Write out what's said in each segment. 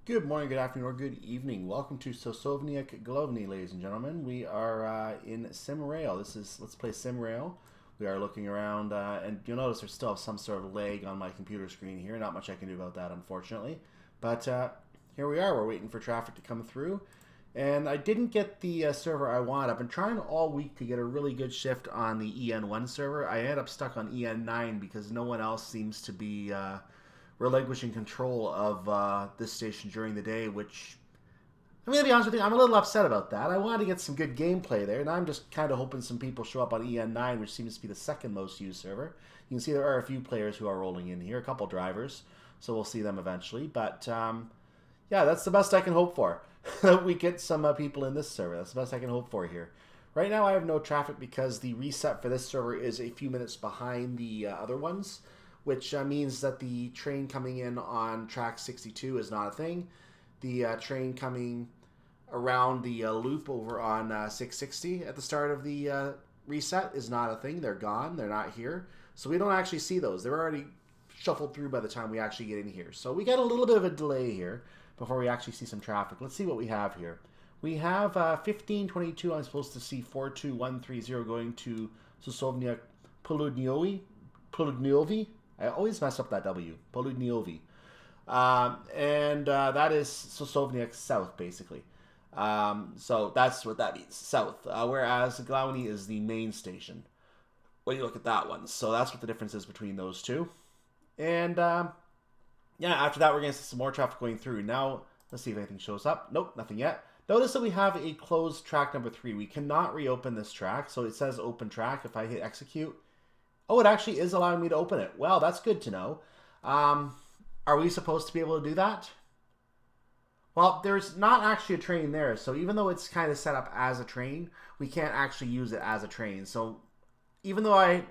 Good morning, good afternoon, or good evening. Welcome to Sosnowiec Glowny, ladies and gentlemen. We are in Simrail. Let's play Simrail. We are looking around, and you'll notice there's still some sort of lag on my computer screen here. Not much I can do about that, unfortunately. But here we are. We're waiting for traffic to come through. And I didn't get the server I want. I've been trying all week to get a really good shift on the EN1 server. I ended up stuck on EN9 because no one else seems to be relinquishing control of this station during the day, which, I'm going to be honest with you, I'm a little upset about that. I wanted to get some good gameplay there, and I'm just kind of hoping some people show up on EN9, which seems to be the second most used server. You can see there are a few players who are rolling in here, a couple drivers, so we'll see them eventually. But, yeah, that's the best I can hope for. We get some people in this server. That's the best I can hope for here. Right now I have no traffic because the reset for this server is a few minutes behind the other ones, which means that the train coming in on track 62 is not a thing. The train coming around the loop over on 660 at the start of the reset is not a thing. They're gone. They're not here. So we don't actually see those. They're already shuffled through by the time we actually get in here. So we get a little bit of a delay here before we actually see some traffic. Let's see what we have here. We have 1522. I'm supposed to see 42130 going to Sosnowiec Poludniovi. I always mess up that W. Poludniovi. And that is Sosnowiec South, basically. So that's what that means, south. Whereas Glowny is the main station when you look at that one. So that's what the difference is between those two. And yeah, after that, we're going to see some more traffic going through. Now, let's see if anything shows up. Nope, nothing yet. Notice that we have a closed track number 3. We cannot reopen this track. So it says open track. If I hit execute, oh, it actually is allowing me to open it. Well, that's good to know. Are we supposed to be able to do that? Well, there's not actually a train there. So even though it's kind of set up as a train, we can't actually use it as a train. So even though I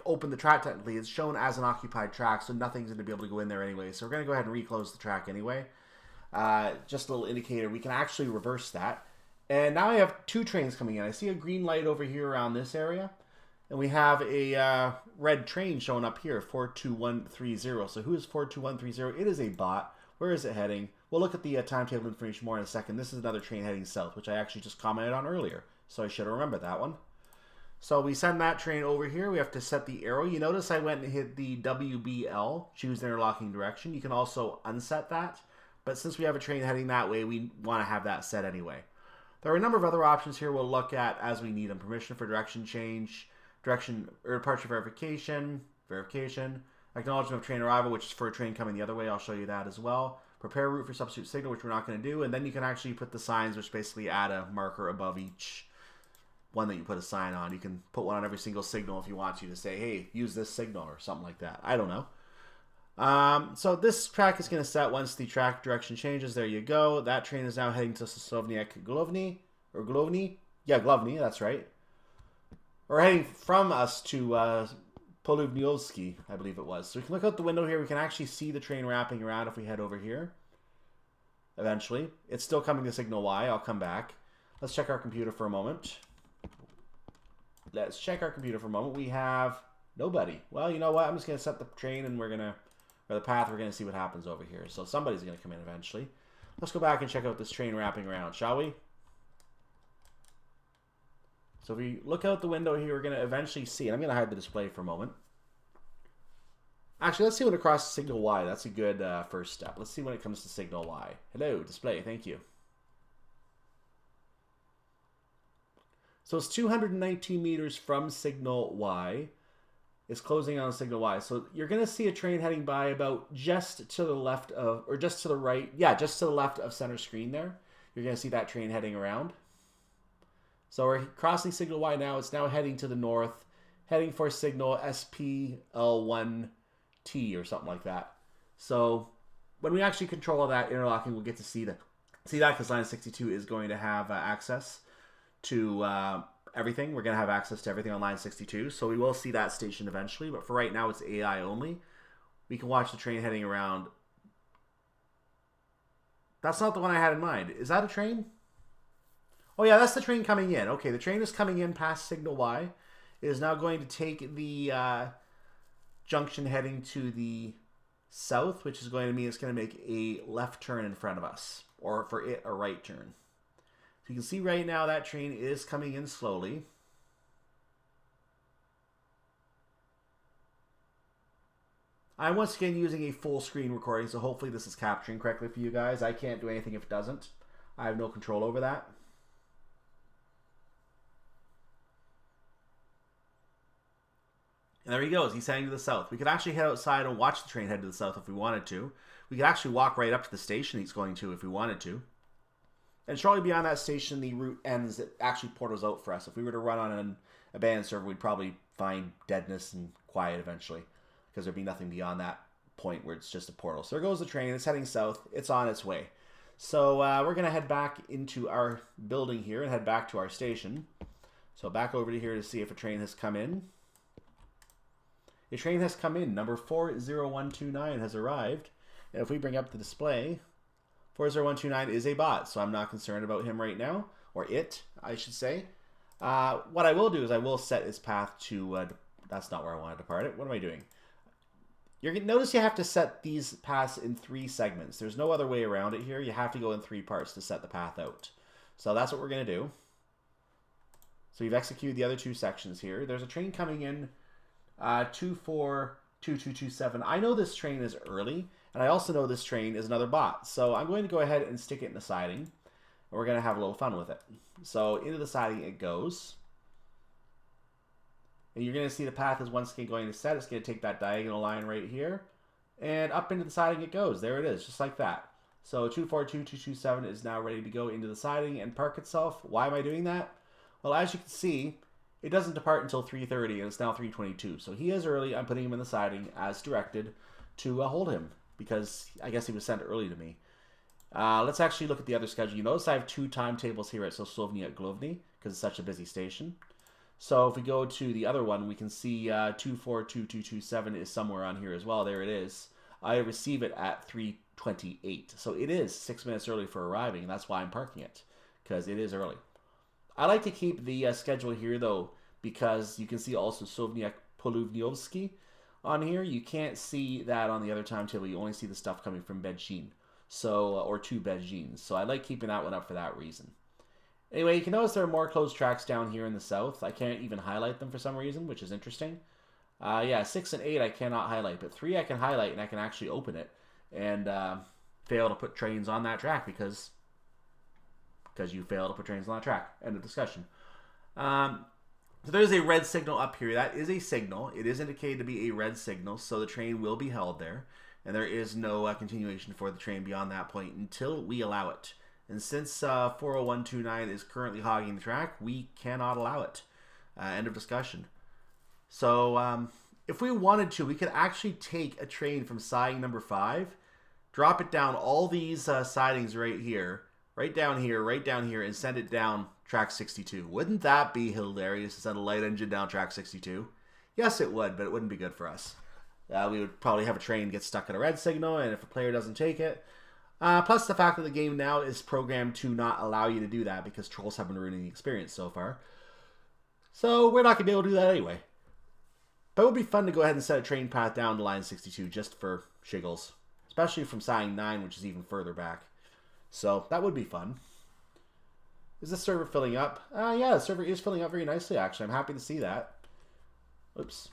opened the track technically, it's shown as an occupied track, so nothing's going to be able to go in there anyway. So we're going to go ahead and reclose the track anyway. Just a little indicator. We can actually reverse that. And now I have 2 trains coming in. I see a green light over here around this area. And we have a red train showing up here, 42130. So who is 42130? It is a bot. Where is it heading? We'll look at the timetable information more in a second. This is another train heading south, which I actually just commented on earlier. So I should have remembered that one. So we send that train over here. We have to set the arrow. You notice I went and hit the WBL, choose the interlocking direction. You can also unset that. But since we have a train heading that way, we want to have that set anyway. There are a number of other options here we'll look at as we need them. Permission for direction change, direction or departure verification, acknowledgement of train arrival, which is for a train coming the other way. I'll show you that as well. Prepare route for substitute signal, which we're not going to do. And then you can actually put the signs, which basically add a marker above each one that you put a sign on. You can put one on every single signal if you want to say, hey, use this signal or something like that. I don't know. So this track is going to set once the track direction changes. There you go. That train is now heading to Sosnowiec Glowny, or Glowny. Yeah, Glowny, that's right. Or heading from us to Poludniowski, I believe it was. So we can look out the window here. We can actually see the train wrapping around if we head over here. Eventually. It's still coming to signal Y. I'll come back. Let's check our computer for a moment. Let's check our computer for a moment. We have nobody. Well, you know what? I'm just going to set the train and or the path. We're going to see what happens over here. So somebody's going to come in eventually. Let's go back and check out this train wrapping around, shall we? So if we look out the window here, we're going to eventually see. And I'm going to hide the display for a moment. Actually, let's see when it crosses signal Y. That's a good first step. Let's see when it comes to signal Y. Hello, display. Thank you. So it's 219 meters from signal Y. It's closing on signal Y. So you're going to see a train heading by about just to the left of, or just to the right. Yeah, just to the left of center screen there. You're going to see that train heading around. So we're crossing signal Y now. It's now heading to the north, heading for signal SPL1T or something like that. So when we actually control all that interlocking, we'll get to see that. See that because line 62 is going to have access to everything. We're going to have access to everything on line 62. So we will see that station eventually. But for right now, it's AI only. We can watch the train heading around. That's not the one I had in mind. Is that a train? Oh, yeah, that's the train coming in. Okay, the train is coming in past signal Y. It is now going to take the junction heading to the south, which is going to mean it's going to make a left turn in front of us, or for it, a right turn. So you can see right now that train is coming in slowly. I'm once again using a full screen recording, so hopefully this is capturing correctly for you guys. I can't do anything if it doesn't. I have no control over that. And there he goes. He's heading to the south. We could actually head outside and watch the train head to the south if we wanted to. We could actually walk right up to the station he's going to if we wanted to. And shortly beyond that station, the route ends. It actually portals out for us. If we were to run on an abandoned server, we'd probably find deadness and quiet eventually, because there'd be nothing beyond that point where it's just a portal. So there goes the train. It's heading south. It's on its way. So we're going to head back into our building here and head back to our station. So back over to here to see if a train has come in. A train has come in. Number 40129 has arrived. And if we bring up the display, 40129 is a bot, so I'm not concerned about him right now. Or it, I should say. What I will do is I will set its path to... that's not where I want to depart it. What am I doing? You're going to notice you have to set these paths in 3 segments. There's no other way around it here. You have to go in 3 parts to set the path out. So that's what we're going to do. So we've executed the other 2 sections here. There's a train coming in 242227. I know this train is early, and I also know this train is another bot. So I'm going to go ahead and stick it in the siding, and we're going to have a little fun with it. So into the siding it goes. And you're going to see the path is once again going to set. It's going to take that diagonal line right here. And up into the siding it goes. There it is, just like that. So 242227 is now ready to go into the siding and park itself. Why am I doing that? Well, as you can see, it doesn't depart until 3:30, and it's now 3:22. So he is early. I'm putting him in the siding as directed to hold him, because I guess he was sent early to me. Let's actually look at the other schedule. You notice I have 2 timetables here at Sosnowiec Glowny, because it's such a busy station. So if we go to the other one, we can see 242227 is somewhere on here as well. There it is. I receive it at 3:28. So it is 6 minutes early for arriving, and that's why I'm parking it, because it is early. I like to keep the schedule here, though, because you can see also Sosnowiec Glowny on here. You can't see that on the other timetable. You only see the stuff coming from Beijing, so or to Beijing. So I like keeping that one up for that reason. Anyway, you can notice there are more closed tracks down here in the south. I can't even highlight them for some reason, which is interesting. Yeah, 6 and 8 I cannot highlight, but 3 I can highlight, and I can actually open it and fail to put trains on that track because you fail to put trains on that track. End of discussion. So there's a red signal up here. That is a signal. It is indicated to be a red signal, so the train will be held there, and there is no continuation for the train beyond that point until we allow it. And since 40129 is currently hogging the track, we cannot allow it. End of discussion. So if we wanted to, we could actually take a train from siding number 5, drop it down all these sidings right here, right down here, and send it down track 62. Wouldn't that be hilarious to send a light engine down track 62? Yes, it would, but it wouldn't be good for us. We would probably have a train get stuck at a red signal, and if a player doesn't take it, plus the fact that the game now is programmed to not allow you to do that because trolls have been ruining the experience so far. So we're not going to be able to do that anyway. But it would be fun to go ahead and set a train path down to line 62 just for shiggles. Especially from siding 9, which is even further back. So that would be fun. Is this server filling up? Yeah, the server is filling up very nicely, actually. I'm happy to see that. Oops.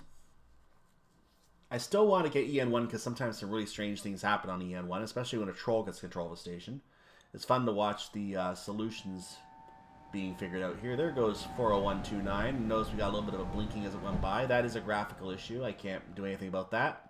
I still want to get EN1 because sometimes some really strange things happen on EN1, especially when a troll gets control of a station. It's fun to watch the solutions being figured out here. There goes 40129. Notice we got a little bit of a blinking as it went by. That is a graphical issue. I can't do anything about that.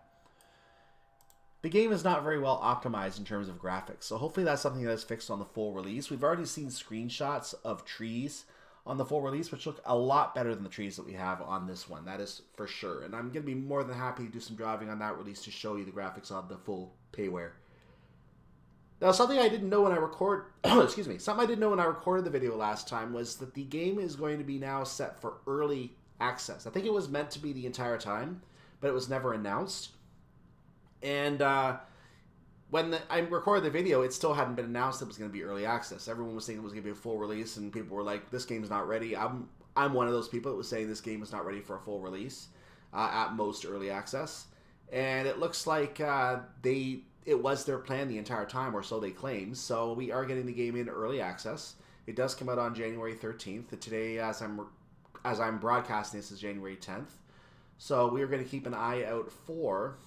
The game is not very well optimized in terms of graphics, so hopefully that's something that's fixed on the full release. We've already seen screenshots of trees on the full release, which look a lot better than the trees that we have on this one. That is for sure. And I'm going to be more than happy to do some driving on that release to show you the graphics on the full payware. Now, something I didn't know when I something I didn't know when I recorded the video last time was that the game is going to be now set for early access. I think it was meant to be the entire time, but it was never announced. And when I recorded the video, it still hadn't been announced that it was going to be early access. Everyone was saying it was going to be a full release, and people were like, this game's not ready. I'm one of those people that was saying this game is not ready for a full release, at most early access. And it looks like it was their plan the entire time, or so they claim. So we are getting the game in early access. It does come out on January 13th. Today, as I'm broadcasting this, is January 10th. So we are going to keep an eye out for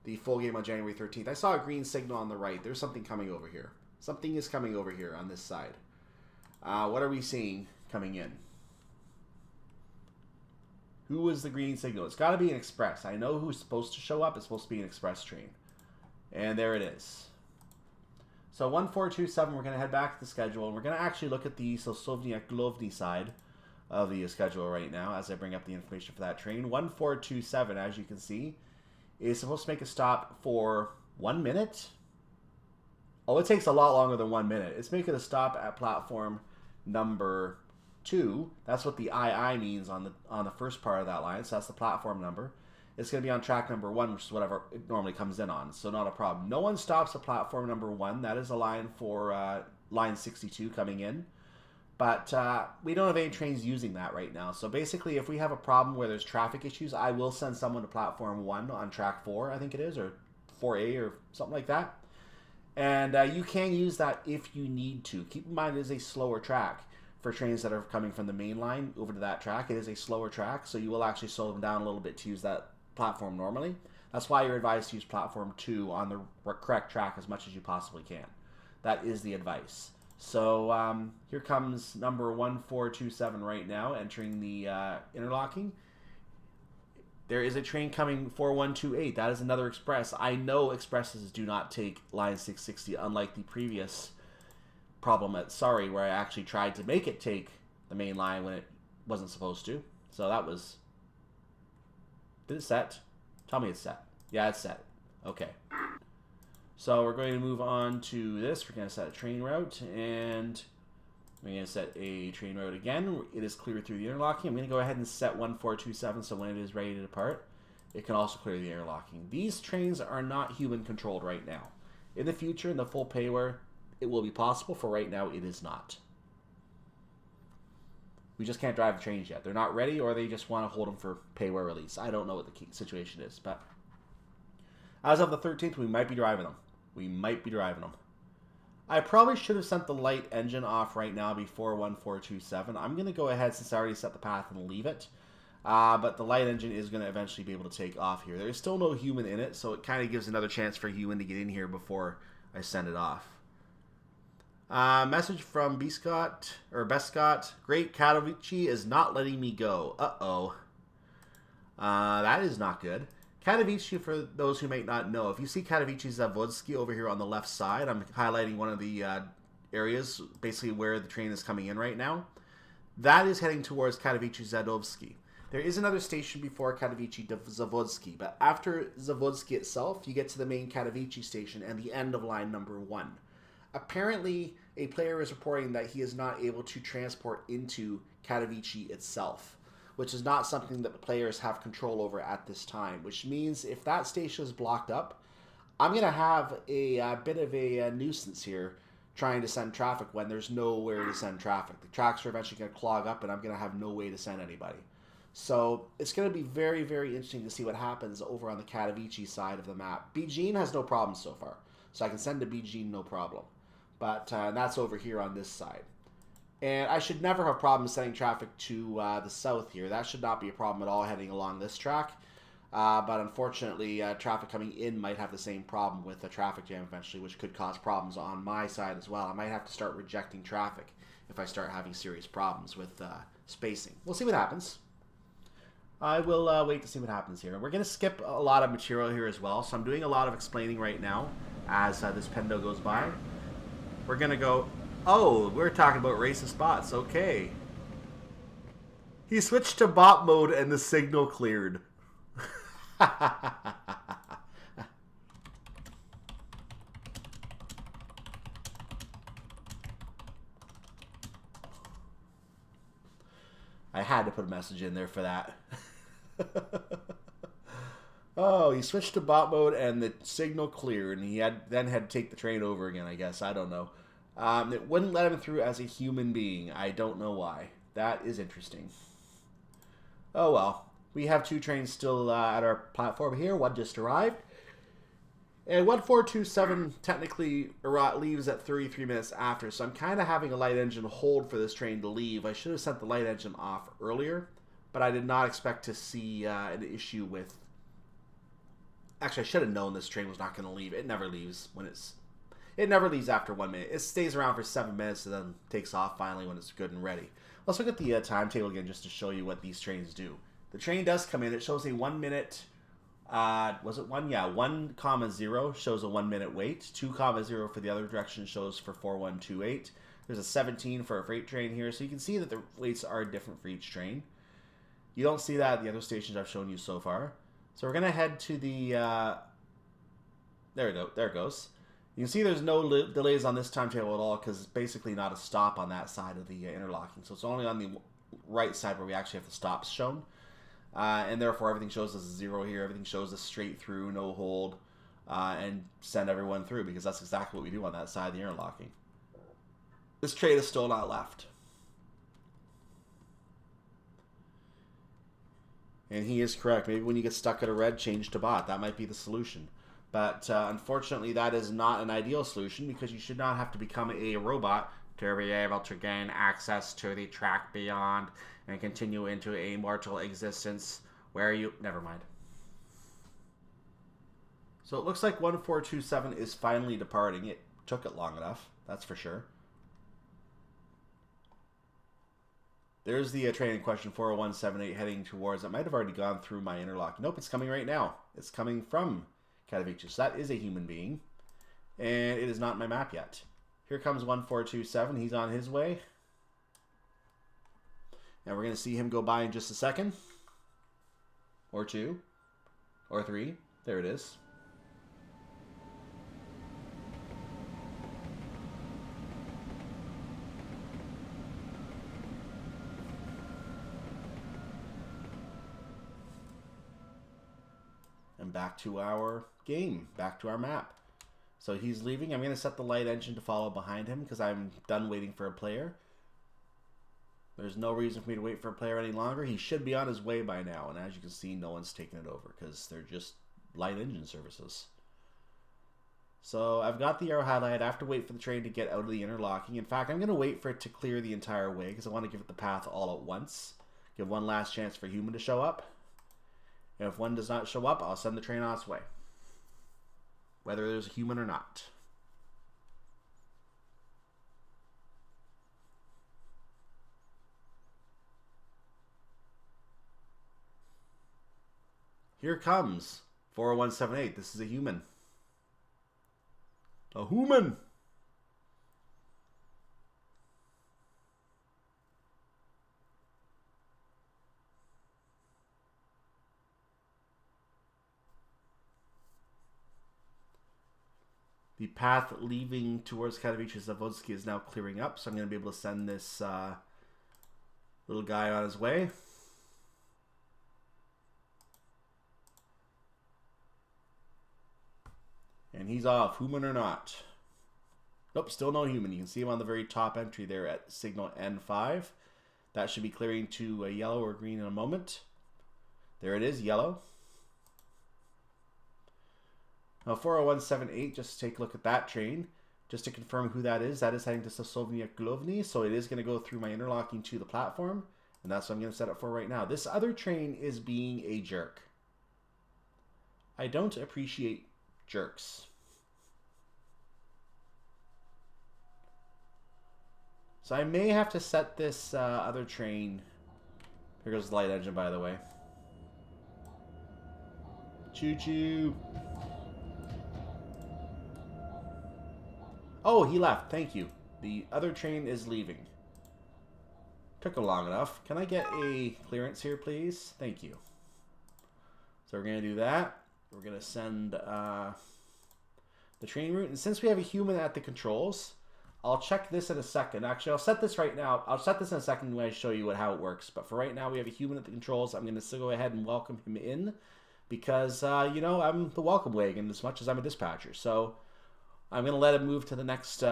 the full game on January 13th. I saw a green signal on the right. There's something coming over here. Something is coming over here on this side. What are we seeing coming in? Who was the green signal? It's got to be an express. I know who's supposed to show up. It's supposed to be an express train. And there it is. So 1427, we're going to head back to the schedule. And we're going to actually look at the Sosnowiec Glowny side of the schedule right now as I bring up the information for that train. 1427, as you can see, is supposed to make a stop for 1 minute. Oh, it takes a lot longer than 1 minute. It's making a stop at platform number 2. That's what the II means on the first part of that line. So that's the platform number. It's going to be on track number 1, which is whatever it normally comes in on. So not a problem. No one stops at platform number 1. That is a line for line 62 coming in. But we don't have any trains using that right now. So basically, if we have a problem where there's traffic issues, I will send someone to platform 1 on track 4, I think it is, or 4A or something like that. And you can use that if you need to. Keep in mind, it is a slower track for trains that are coming from the main line over to that track. It is a slower track, so you will actually slow them down a little bit to use that platform normally. That's why you're advised to use platform 2 on the correct track as much as you possibly can. That is the advice. So here comes number 1427 right now, entering the interlocking. There is a train coming 4128. That is another express. I know expresses do not take line 660, unlike the previous problem at Surrey, where I actually tried to make it take the main line when it wasn't supposed to. So that was... Did it set? Tell me it's set. Yeah, it's set. Okay. So we're going to move on to this. We're going to set a train route, and we're going to set a train route again. It is clear through the interlocking. I'm going to go ahead and set 1427, so when it is ready to depart, it can also clear the interlocking. These trains are not human controlled right now. In the future, in the full payware, it will be possible. For right now, it is not. We just can't drive the trains yet. They're not ready, or they just want to hold them for payware release. I don't know what the situation is, but as of the 13th, we might be driving them. We might be driving them. I probably should have sent the light engine off right now before 1427. I'm going to go ahead, since I already set the path, and leave it. But the light engine is going to eventually be able to take off here. There's still no human in it, so it kind of gives another chance for human to get in here before I send it off. Message from Bescott. Great, Katowice is not letting me go. Uh-oh. That is not good. Katowice, for those who might not know, if you see Katowice Zawodzki over here on the left side, I'm highlighting one of the areas, basically where the train is coming in right now. That is heading towards Katowice Zadowski. There is another station before Katowice Zawodzki, but after Zawodzki itself, you get to the main Katowice station and the end of line number 1. Apparently, a player is reporting that he is not able to transport into Katowice itself, which is not something that the players have control over at this time, which means if that station is blocked up, I'm going to have a bit of a nuisance here trying to send traffic when there's nowhere to send traffic. The tracks are eventually going to clog up, and I'm going to have no way to send anybody. So it's going to be very, very interesting to see what happens over on the Katowice side of the map. Beijing has no problem so far, so I can send to Beijing no problem. But that's over here on this side. And I should never have problems sending traffic to the south here. That should not be a problem at all heading along this track. But unfortunately, traffic coming in might have the same problem with a traffic jam eventually, which could cause problems on my side as well. I might have to start rejecting traffic if I start having serious problems with spacing. We'll see what happens. I will wait to see what happens here. We're going to skip a lot of material here as well, so I'm doing a lot of explaining right now as this Pendo goes by. We're going to go... Oh, we're talking about racist bots. Okay. He switched to bot mode and the signal cleared. I had to put a message in there for that. Oh, he switched to bot mode and the signal cleared, and he then had to take the train over again, I guess. I don't know. It wouldn't let him through as a human being. I don't know why. That is interesting. Oh well. We have 2 trains still at our platform here. One just arrived. And 1427 technically leaves at 33 minutes after, so I'm kind of having a light engine hold for this train to leave. I should have sent the light engine off earlier, but I did not expect to see an issue with... Actually, I should have known this train was not going to leave. It never leaves when it's... It never leaves after 1 minute. It stays around for 7 minutes and then takes off finally when it's good and ready. Let's look at the timetable again just to show you what these trains do. The train does come in. It shows a 1 minute... was it 1? Yeah, 1,0 shows a 1 minute wait. 2,0 for the other direction shows for 4128. There's a 17 for a freight train here, so you can see that the waits are different for each train. You don't see that at the other stations I've shown you so far. So we're going to head to the... there we go. There it goes. You can see there's no delays on this timetable at all because it's basically not a stop on that side of the interlocking. So it's only on the right side where we actually have the stops shown. And therefore everything shows us 0 here. Everything shows us straight through, no hold, and send everyone through because that's exactly what we do on that side of the interlocking. This train is still not left. And he is correct. Maybe when you get stuck at a red, change to bot. That might be the solution. But unfortunately, that is not an ideal solution because you should not have to become a robot to be able to gain access to the track beyond and continue into a mortal existence where you... Never mind. So it looks like 1427 is finally departing. It took it long enough, that's for sure. There's the train in question, 40178, heading towards... It might have already gone through my interlock. Nope, it's coming right now. It's coming from Katowice. So that is a human being. And it is not in my map yet. Here comes 1427. He's on his way. And we're going to see him go by in just a second. Or 2. Or 3. There it is. And back to our game. Back to our map. So he's leaving. I'm going to set the light engine to follow behind him because I'm done waiting for a player. There's no reason for me to wait for a player any longer. He should be on his way by now. And as you can see, no one's taking it over because they're just light engine services. So I've got the arrow highlighted. I have to wait for the train to get out of the interlocking. In fact, I'm going to wait for it to clear the entire way because I want to give it the path all at once. Give one last chance for human to show up. And if one does not show up, I'll send the train on its way. Whether there's a human or not. Here comes 40178. This is a human. A human! The path leaving towards Katowice-Zawodzkie is now clearing up, so I'm going to be able to send this little guy on his way. And he's off, human or not. Nope, still no human. You can see him on the very top entry there at signal N5. That should be clearing to yellow or green in a moment. There it is, yellow. Now 40178, just take a look at that train. Just to confirm who that is heading to Sosnowiec Glowny. So it is going to go through my interlocking to the platform. And that's what I'm going to set it for right now. This other train is being a jerk. I don't appreciate jerks. So I may have to set this other train... Here goes the light engine, by the way. Choo-choo! Oh, he left. Thank you. The other train is leaving. Took him long enough. Can I get a clearance here, please? Thank you. So we're going to do that. We're going to send the train route. And since we have a human at the controls, I'll check this in a second. Actually, I'll set this right now. I'll set this in a second when I show you how it works. But for right now, we have a human at the controls. I'm going to go ahead and welcome him in because, you know, I'm the welcome wagon as much as I'm a dispatcher. So I'm going to let him move to the next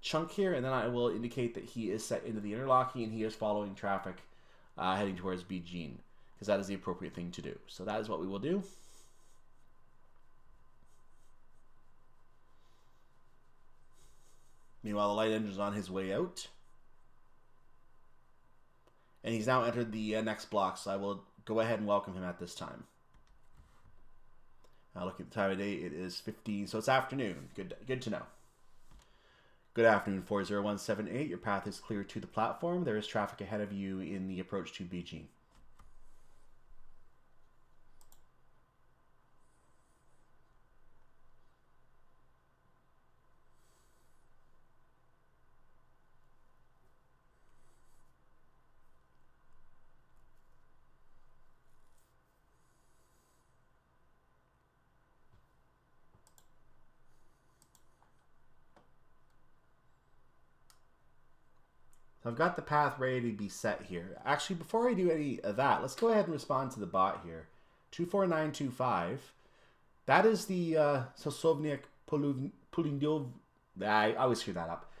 chunk here, and then I will indicate that he is set into the interlocking and he is following traffic heading towards Beijing. because that is the appropriate thing to do. So that is what we will do. Meanwhile, the light engine is on his way out. And he's now entered the next block, so I will go ahead and welcome him at this time. Now look at the time of day, it is 15, so it's afternoon. Good to know. Good afternoon, 40178. Your path is clear to the platform. There is traffic ahead of you in the approach to BG. So I've got the path ready to be set here. Actually, before I do any of that, let's go ahead and respond to the bot here. 24925. That is the Sosnowiec Glowny. I always screw that up.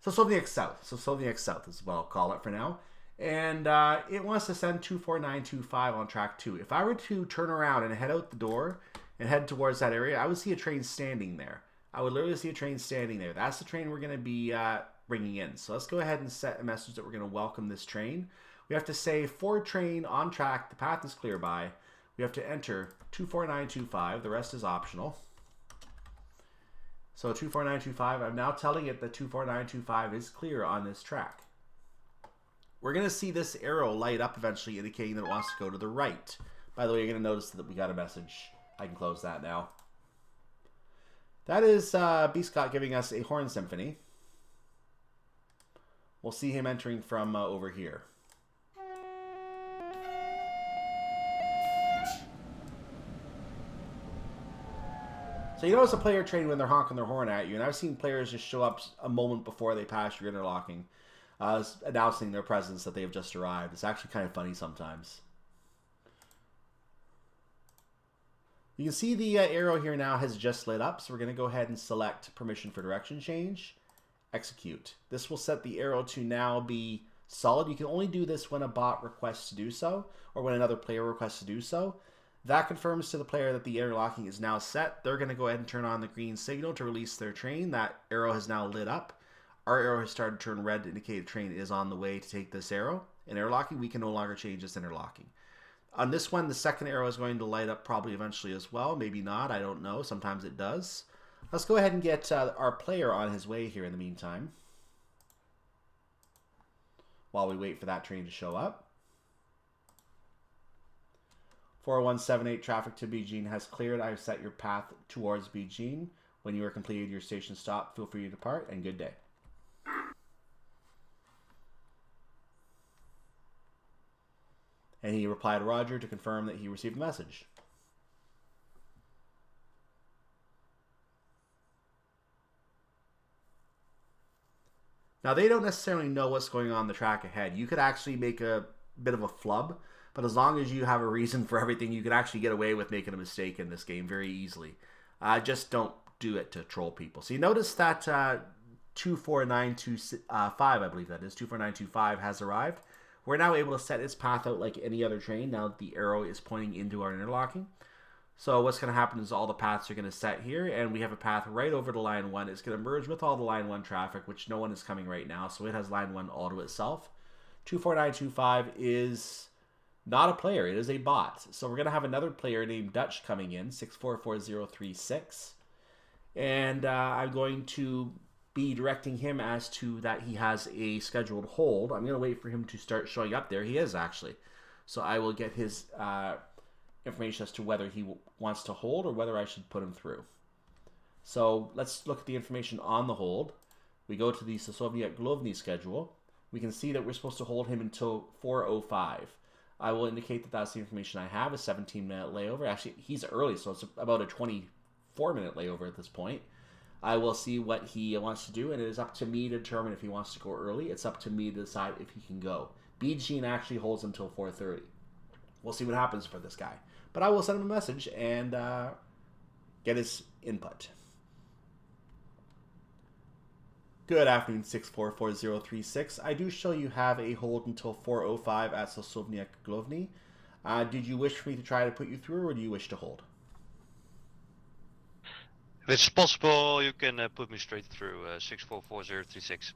Sosnowiec South. Sosnowiec South is what I'll call it for now. And it wants to send 24925 on track 2. If I were to turn around and head out the door and head towards that area, I would see a train standing there. I would literally see a train standing there. That's the train we're going to be bringing in. So let's go ahead and set a message that we're going to welcome this train. We have to say for train on track, the path is clear by. We have to enter 24925. The rest is optional. So 24925, I'm now telling it that 24925 is clear on this track. We're going to see this arrow light up eventually, indicating that it wants to go to the right. By the way, you're going to notice that we got a message. I can close that now. That is B. Scott giving us a horn symphony. We'll see him entering from over here. So you notice a player train when they're honking their horn at you, and I've seen players just show up a moment before they pass your interlocking, announcing their presence that they have just arrived. It's actually kind of funny sometimes. You can see the arrow here now has just lit up, so we're going to go ahead and select permission for direction change. Execute. This will set the arrow to now be solid. You can only do this when a bot requests to do so, or when another player requests to do so. That confirms to the player that the interlocking is now set. They're going to go ahead and turn on the green signal to release their train. That arrow has now lit up. Our arrow has started to turn red to indicate a train is on the way to take this arrow. In interlocking, we can no longer change this interlocking. On this one, the second arrow is going to light up probably eventually as well. Maybe not. I don't know. Sometimes it does. Let's go ahead and get our player on his way here in the meantime, while we wait for that train to show up. 40178 traffic to Beijing has cleared. I've set your path towards Beijing. When you are completed your station stop, feel free to depart, and good day. And he replied Roger to confirm that he received a message. Now, they don't necessarily know what's going on the track ahead. You could actually make a bit of a flub, but as long as you have a reason for everything, you can actually get away with making a mistake in this game very easily. Just don't do it to troll people. So you notice that 24925, I believe that is, 24925 has arrived. We're now able to set its path out like any other train now that the arrow is pointing into our interlocking. So what's going to happen is all the paths are going to set here, and we have a path right over to line 1. It's going to merge with all the line 1 traffic, which no one is coming right now, so it has line 1 all to itself. 24925 is not a player, it is a bot. So we're going to have another player named Dutch coming in, 644036. And I'm going to be directing him as to that he has a scheduled hold. I'm going to wait for him to start showing up there. He is actually. So I will get his information as to whether he wants to hold or whether I should put him through. So let's look at the information on the hold. We go to the Sosnowiec Glowny schedule. We can see that we're supposed to hold him until 4:05. I will indicate that that's the information I have, a 17-minute layover. Actually, he's early, so it's about a 24-minute layover at this point. I will see what he wants to do, and it is up to me to determine if he wants to go early. It's up to me to decide if he can go. BG actually holds until 4:30. We'll see what happens for this guy. But I will send him a message and get his input. Good afternoon, 644036. I do show you have a hold until 4:05 at Sosnowiec Glowny. Did you wish for me to try to put you through, or do you wish to hold? If it's possible, you can put me straight through 644036.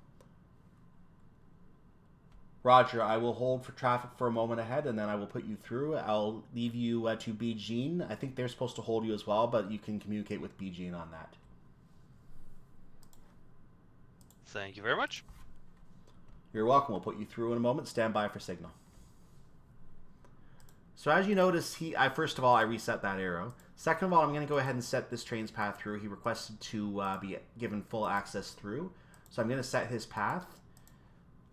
Roger, I will hold for traffic for a moment ahead, and then I will put you through. I'll leave you to B. Jean. I think they're supposed to hold you as well, but you can communicate with B. Jean on that. Thank you very much. You're welcome. We'll put you through in a moment. Stand by for signal. So as you notice, first of all, I reset that arrow. Second of all, I'm going to go ahead and set this train's path through. He requested to be given full access through. So I'm going to set his path.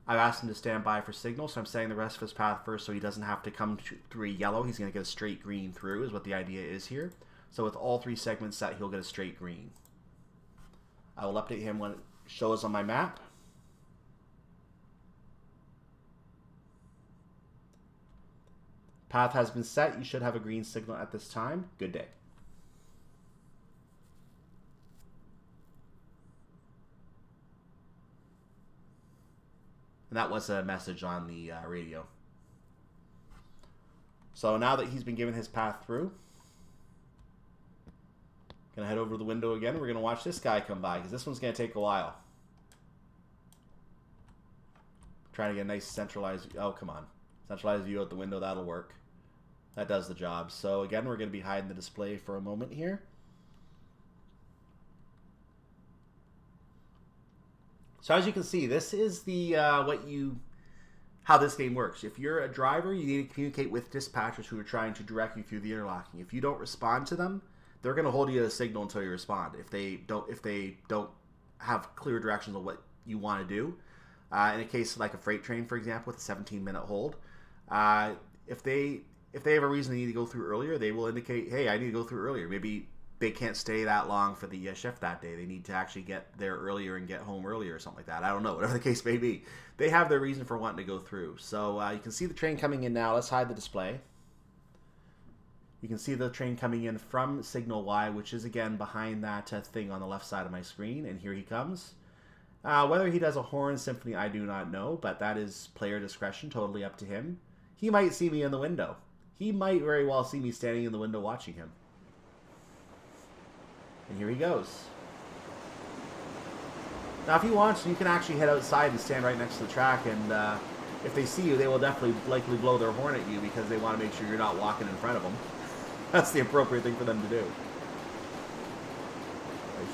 I've asked him to stand by for signal, so I'm setting the rest of his path first so he doesn't have to come through yellow. He's going to get a straight green through is what the idea is here. So with all 3 segments set, he'll get a straight green. I will update him when it shows on my map. Path has been set. You should have a green signal at this time. Good day. And that was a message on the radio. So now that he's been given his path through, gonna head over to the window again. We're gonna watch this guy come by because this one's gonna take a while. Trying to get a nice centralized. Oh, come on, centralized view out the window. That'll work. That does the job. So again, we're gonna be hiding the display for a moment here. So as you can see, this is the how this game works. If you're a driver, you need to communicate with dispatchers who are trying to direct you through the interlocking. If you don't respond to them, they're going to hold you to a signal until you respond. If they don't have clear directions on what you want to do, in a case like a freight train, for example, with a 17-minute hold, if they have a reason they need to go through earlier, they will indicate, hey, I need to go through earlier. Maybe they can't stay that long for the shift that day. They need to actually get there earlier and get home earlier or something like that. I don't know, whatever the case may be. They have their reason for wanting to go through. So you can see the train coming in now. Let's hide the display. You can see the train coming in from signal Y, which is, again, behind that thing on the left side of my screen. And here he comes. Whether he does a horn symphony, I do not know, but that is player discretion, totally up to him. He might see me in the window. He might very well see me standing in the window watching him. And here he goes. Now, if he wants, you can actually head outside and stand right next to the track, and if they see you, they will definitely likely blow their horn at you because they want to make sure you're not walking in front of them. That's the appropriate thing for them to do.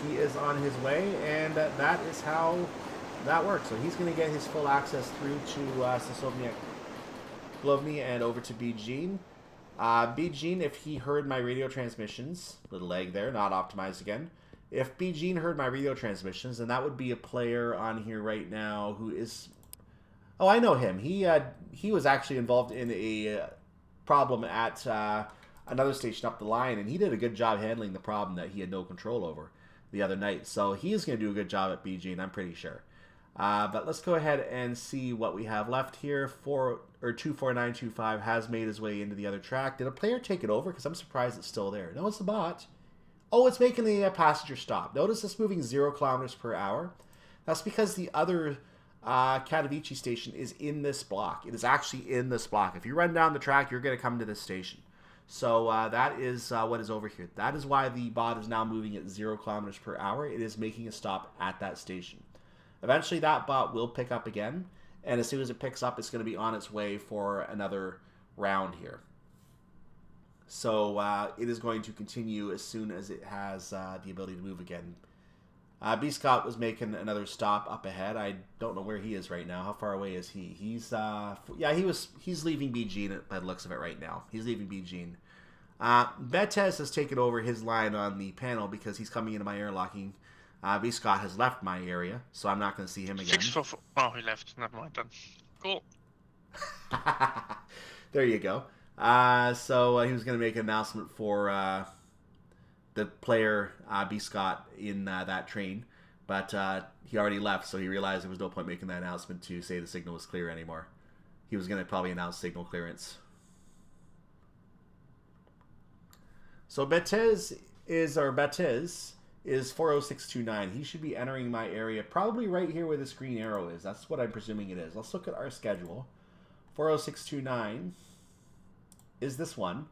He is on his way, and that is how that works. So he's going to get his full access through to Sosnowiec Glowny and over to B. Jean. B. Jean, if he heard my radio transmissions, little leg there, not optimized again. If B. Jean heard my radio transmissions, then that would be a player on here right now who is... Oh, I know him. He was actually involved in a problem at another station up the line, and he did a good job handling the problem that he had no control over the other night. So he's going to do a good job at B. Jean, I'm pretty sure. But let's go ahead and see what we have left here. 24925 has made his way into the other track. Did a player take it over? Because I'm surprised it's still there. No, it's the bot. Oh, it's making the passenger stop. Notice it's moving 0 kilometers per hour. That's because the other Katowice station is in this block. It is actually in this block. If you run down the track, you're going to come to this station. So that is what is over here. That is why the bot is now moving at 0 kilometers per hour. It is making a stop at that station. Eventually, that bot will pick up again, and as soon as it picks up, it's going to be on its way for another round here. So it is going to continue as soon as it has the ability to move again. B. Scott was making another stop up ahead. I don't know where he is right now. How far away is he? He's he's leaving B. Jean by the looks of it right now. He's leaving B. Jean. Betez has taken over his line on the panel because he's coming into my airlocking. B. Scott has left my area, so I'm not going to see him again. Oh, he left. Never mind then. Cool. There you go. So he was going to make an announcement for the player B. Scott in that train, but he already left, so he realized there was no point making that announcement to say the signal was clear anymore. He was going to probably announce signal clearance. So Betez is 40629. He should be entering my area probably right here where this green arrow is. That's what I'm presuming it is. Let's look at our schedule. 40629. is this one.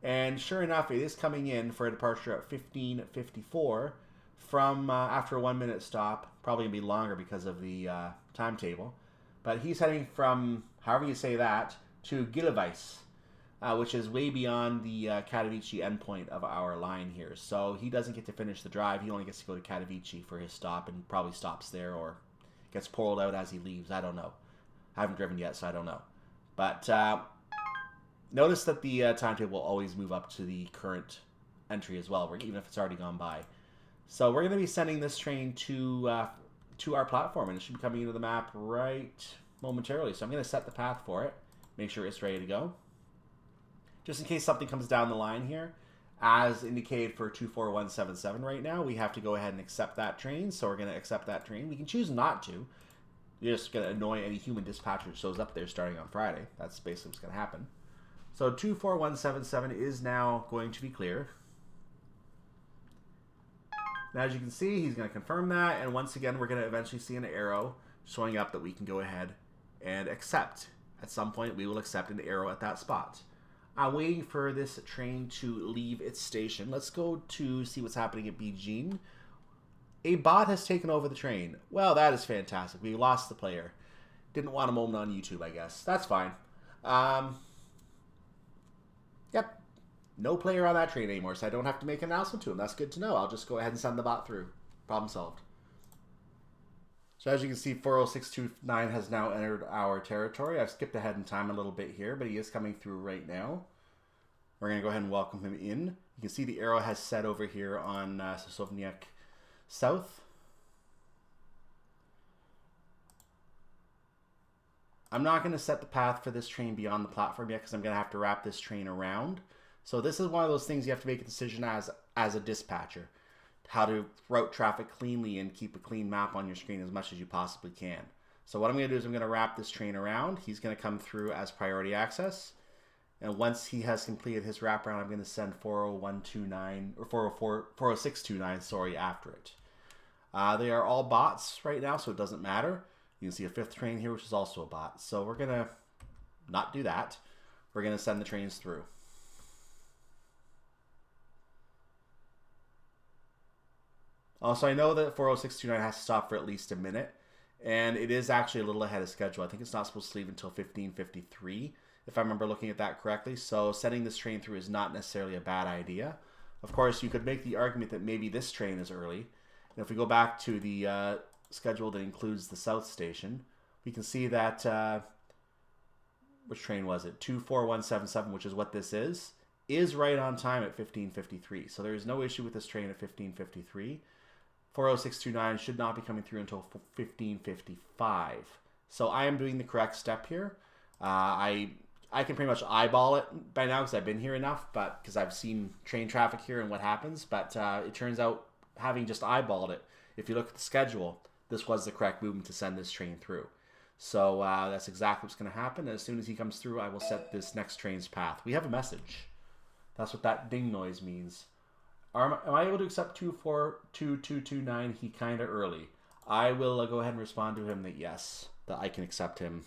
And sure enough, it is coming in for a departure at 15:54 from after a 1 minute stop. Probably going to be longer because of the timetable. But he's heading from, however you say that, to Gilevice, which is way beyond the Katowice endpoint of our line here. So he doesn't get to finish the drive. He only gets to go to Katowice for his stop and probably stops there or gets pulled out as he leaves. I don't know. I haven't driven yet, so I don't know. But notice that the timetable will always move up to the current entry as well, even if it's already gone by. So we're going to be sending this train to our platform, and it should be coming into the map right momentarily. So I'm going to set the path for it, make sure it's ready to go. Just in case something comes down the line here, as indicated for 24177 right now, we have to go ahead and accept that train. So we're going to accept that train. We can choose not to. You're just going to annoy any human dispatcher that shows up there starting on Friday. That's basically what's going to happen. So 24177 is now going to be clear. Now, as you can see, he's going to confirm that. And once again, we're going to eventually see an arrow showing up that we can go ahead and accept. At some point, we will accept an arrow at that spot. I'm waiting for this train to leave its station. Let's go to see what's happening at Beijing. A bot has taken over the train. Well, that is fantastic. We lost the player. Didn't want a moment on YouTube, I guess. That's fine. Yep. No player on that train anymore, so I don't have to make an announcement to him. That's good to know. I'll just go ahead and send the bot through. Problem solved. So as you can see, 40629 has now entered our territory. I've skipped ahead in time a little bit here, but he is coming through right now. We're going to go ahead and welcome him in. You can see the arrow has set over here on Sosnowiec South. I'm not going to set the path for this train beyond the platform yet because I'm going to have to wrap this train around. So this is one of those things you have to make a decision as a dispatcher. How to route traffic cleanly and keep a clean map on your screen as much as you possibly can. So what I'm going to do is I'm going to wrap this train around. He's going to come through as priority access. And once he has completed his wraparound, I'm going to send 40129 or 40629, sorry, after it. They are all bots right now, so it doesn't matter. You can see a fifth train here, which is also a bot. So we're going to not do that. We're going to send the trains through. Also, I know that 40629 has to stop for at least a minute, and it is actually a little ahead of schedule. I think it's not supposed to leave until 15:53, if I remember looking at that correctly. So sending this train through is not necessarily a bad idea. Of course, you could make the argument that maybe this train is early. And if we go back to the schedule that includes the South Station, we can see that, which train was it? 24177, which is what this is right on time at 15:53. So there is no issue with this train at 15:53. 40629 should not be coming through until 15:55. So I am doing the correct step here. I can pretty much eyeball it by now because I've been here enough, but because I've seen train traffic here and what happens. But it turns out, having just eyeballed it, if you look at the schedule, this was the correct movement to send this train through. So that's exactly what's going to happen. As soon as he comes through, I will set this next train's path. We have a message. That's what that ding noise means. Am I able to accept 24229? He kind of early. I will go ahead and respond to him that yes, that I can accept him.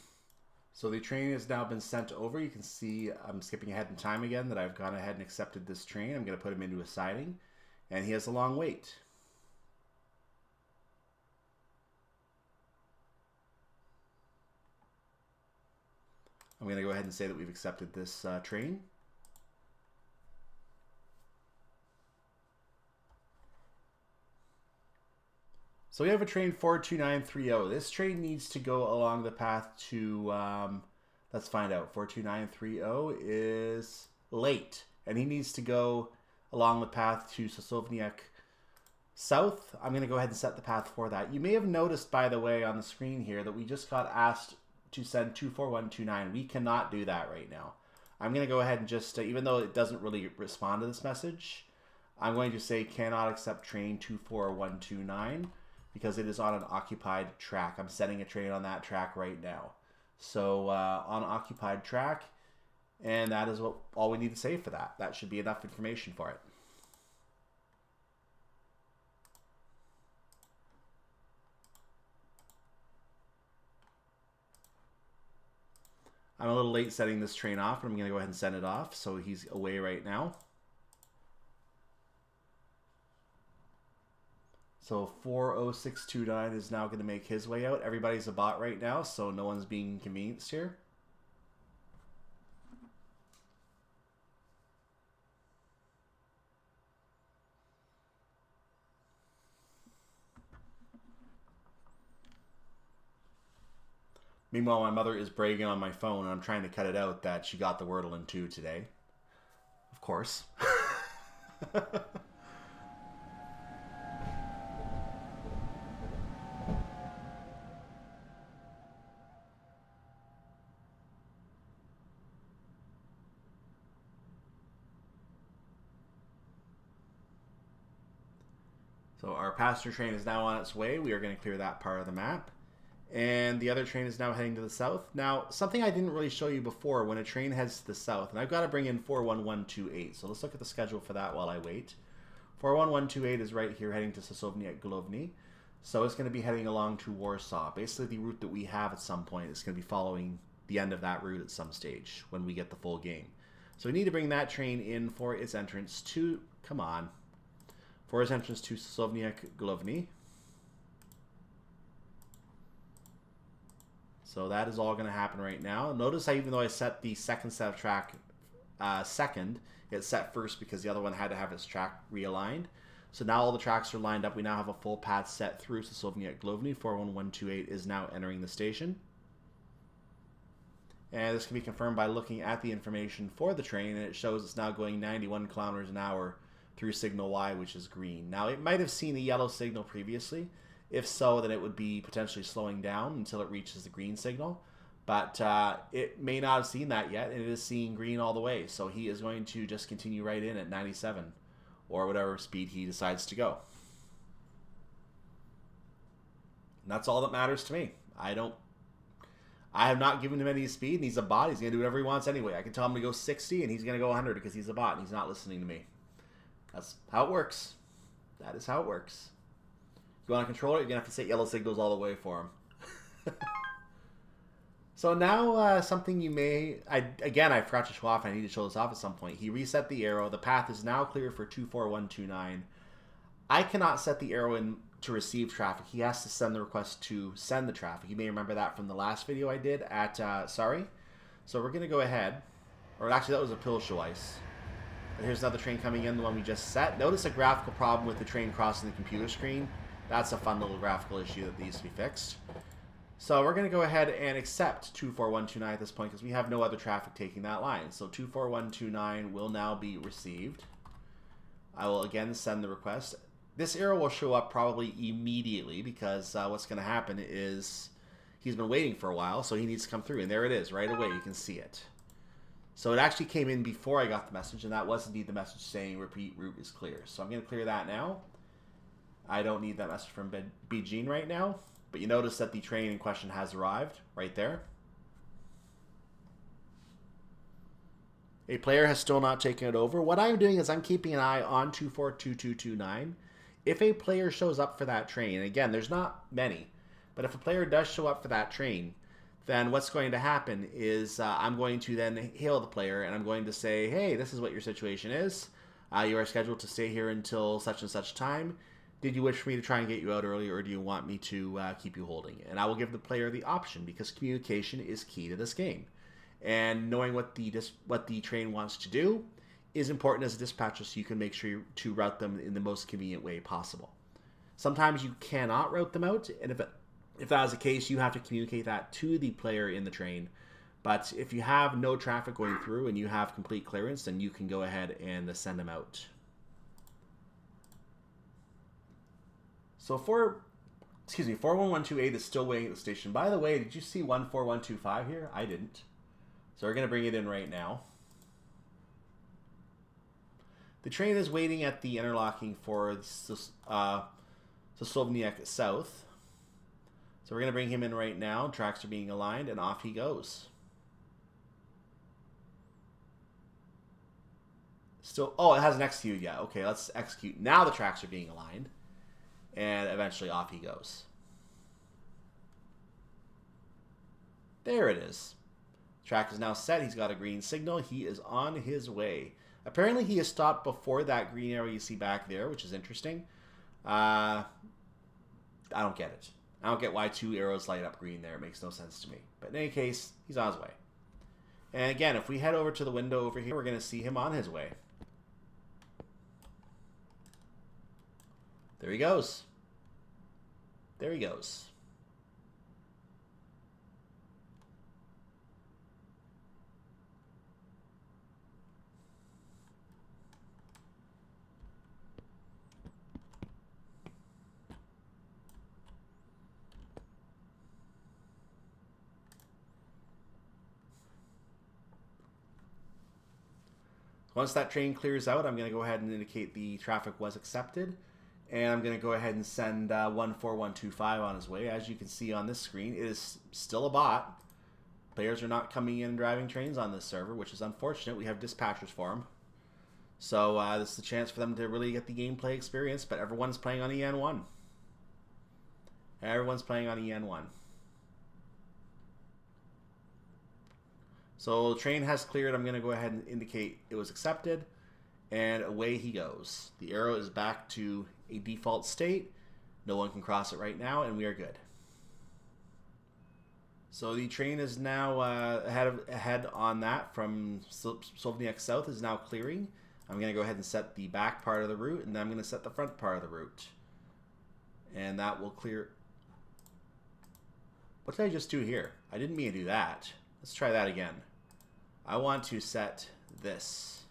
So the train has now been sent over. You can see I'm skipping ahead in time again, that I've gone ahead and accepted this train. I'm going to put him into a siding, and he has a long wait. I'm going to go ahead and say that we've accepted this train. So we have a train 42930. This train needs to go along the path to, let's find out. 42930 is late, and he needs to go along the path to Sosnowiec South. I'm going to go ahead and set the path for that. You may have noticed, by the way, on the screen here that we just got asked to send 24129. We cannot do that right now. I'm going to go ahead and just, even though it doesn't really respond to this message, I'm going to say cannot accept train 24129. Because it is on an occupied track. I'm setting a train on that track right now. So on occupied track, and that is all we need to say for that. That should be enough information for it. I'm a little late setting this train off, but I'm going to go ahead and send it off. So he's away right now. So 40629 is now going to make his way out. Everybody's a bot right now, so no one's being inconvenienced here. Meanwhile, my mother is bragging on my phone, and I'm trying to cut it out that she got the Wordle in 2 today. Of course. So our passenger train is now on its way. We are going to clear that part of the map. And the other train is now heading to the south. Now, something I didn't really show you before, when a train heads to the south, and I've got to bring in 41128. So let's look at the schedule for that while I wait. 41128 is right here heading to Sosnowiec Glowny. So it's going to be heading along to Warsaw. Basically, the route that we have at some point is going to be following the end of that route at some stage when we get the full game. So we need to bring that train in for its entrance to... Come on. For its entrance to Sosnowiec Glowny. So that is all going to happen right now. Notice even though I set the second set of track second, it's set first because the other one had to have its track realigned. So now all the tracks are lined up. We now have a full path set through Sosnowiec Glowny. 41128 is now entering the station. And this can be confirmed by looking at the information for the train, and it shows it's now going 91 kilometers an hour through signal Y, which is green. Now, it might have seen a yellow signal previously. If so, then it would be potentially slowing down until it reaches the green signal. But it may not have seen that yet, and it is seeing green all the way. So he is going to just continue right in at 97, or whatever speed he decides to go. And that's all that matters to me. I have not given him any speed, and he's a bot. He's going to do whatever he wants anyway. I can tell him to go 60, and he's going to go 100 because he's a bot, and he's not listening to me. That's how it works. That is how it works. If you want to control it, you're going to have to set yellow signals all the way for him. So now something you may... Again, I forgot to show off. I need to show this off at some point. He reset the arrow. The path is now clear for 24129. I cannot set the arrow in to receive traffic. He has to send the request to send the traffic. You may remember that from the last video I did at... sorry. So we're going to go ahead. Or actually, that was a pill show ice. But here's another train coming in, the one we just set. Notice a graphical problem with the train crossing the computer screen. That's a fun little graphical issue that needs to be fixed. So we're going to go ahead and accept 24129 at this point because we have no other traffic taking that line. So 24129 will now be received. I will again send the request. This arrow will show up probably immediately because what's going to happen is he's been waiting for a while, so he needs to come through. And there it is, right away. You can see it. So it actually came in before I got the message, and that was indeed the message saying repeat route is clear. So I'm going to clear that now. I don't need that message from BGene right now, but you notice that the train in question has arrived right there. A player has still not taken it over. What I'm doing is I'm keeping an eye on 242229. If a player shows up for that train, and again, there's not many, but if a player does show up for that train, then what's going to happen is I'm going to then hail the player, and I'm going to say, hey, this is what your situation is. You are scheduled to stay here until such and such time. Did you wish for me to try and get you out early, or do you want me to keep you holding? And I will give the player the option, because communication is key to this game. And knowing what the train wants to do is important as a dispatcher, so you can make sure to route them in the most convenient way possible. Sometimes you cannot route them out, and if that is the case, you have to communicate that to the player in the train. But if you have no traffic going through and you have complete clearance, then you can go ahead and send them out. So 41128 is still waiting at the station. By the way, did you see 14125 here? I didn't. So we're going to bring it in right now. The train is waiting at the interlocking for Sosnowiec South. So we're going to bring him in right now. Tracks are being aligned, and off he goes. Still, oh, it hasn't executed yet. Okay, let's execute. Now the tracks are being aligned, and eventually off he goes. There it is. Track is now set. He's got a green signal. He is on his way. Apparently, he has stopped before that green arrow you see back there, which is interesting. I don't get it. I don't get why 2 arrows light up green there. It makes no sense to me. But in any case, he's on his way. And again, if we head over to the window over here, we're going to see him on his way. There he goes. There he goes. Once that train clears out, I'm going to go ahead and indicate the traffic was accepted. And I'm going to go ahead and send 14125 on his way. As you can see on this screen, it is still a bot. Players are not coming in and driving trains on this server, which is unfortunate. We have dispatchers for them. So this is a chance for them to really get the gameplay experience, but everyone's playing on EN1. Everyone's playing on EN1. So the train has cleared. I'm going to go ahead and indicate it was accepted. And away he goes. The arrow is back to a default state. No one can cross it right now, and we are good. So the train is now ahead on that from Sosnowiec South is now clearing. I'm going to go ahead and set the back part of the route, and then I'm going to set the front part of the route. And that will clear. What did I just do here? I didn't mean to do that. Let's try that again. I want to set this.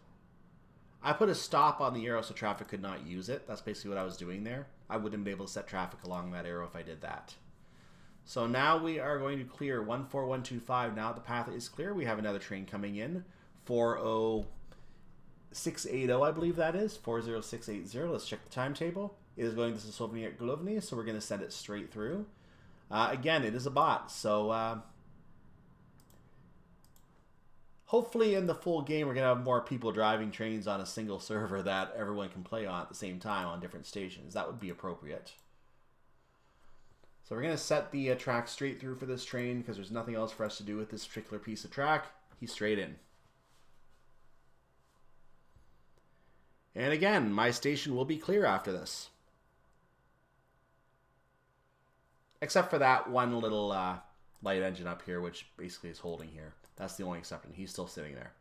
I put a stop on the arrow so traffic could not use it. That's basically what I was doing there. I wouldn't be able to set traffic along that arrow if I did that. So now we are going to clear 14125. Now the path is clear. We have another train coming in. 40680, I believe that is. 40680. Let's check the timetable. It is going to Sosnowiec Glowny, so we're going to send it straight through. Again, it is a bot, so hopefully in the full game we're going to have more people driving trains on a single server that everyone can play on at the same time on different stations. That would be appropriate. So we're going to set the track straight through for this train because there's nothing else for us to do with this particular piece of track. He's straight in. And again, my station will be clear after this. Except for that one little light engine up here, which basically is holding here. That's the only exception. He's still sitting there.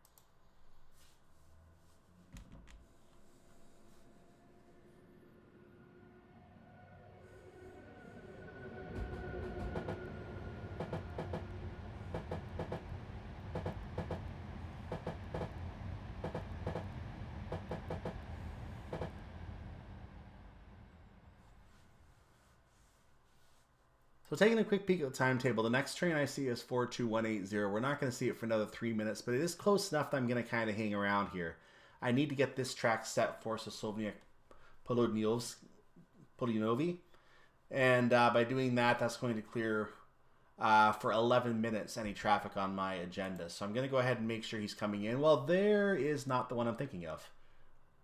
So taking a quick peek at the timetable, the next train I see is 42180. We're not going to see it for another 3 minutes, but it is close enough that I'm going to kind of hang around here. I need to get this track set for Sosnowiec Glowny. And by doing that, that's going to clear for 11 minutes any traffic on my agenda. So I'm going to go ahead and make sure he's coming in. Well, there is not the one I'm thinking of.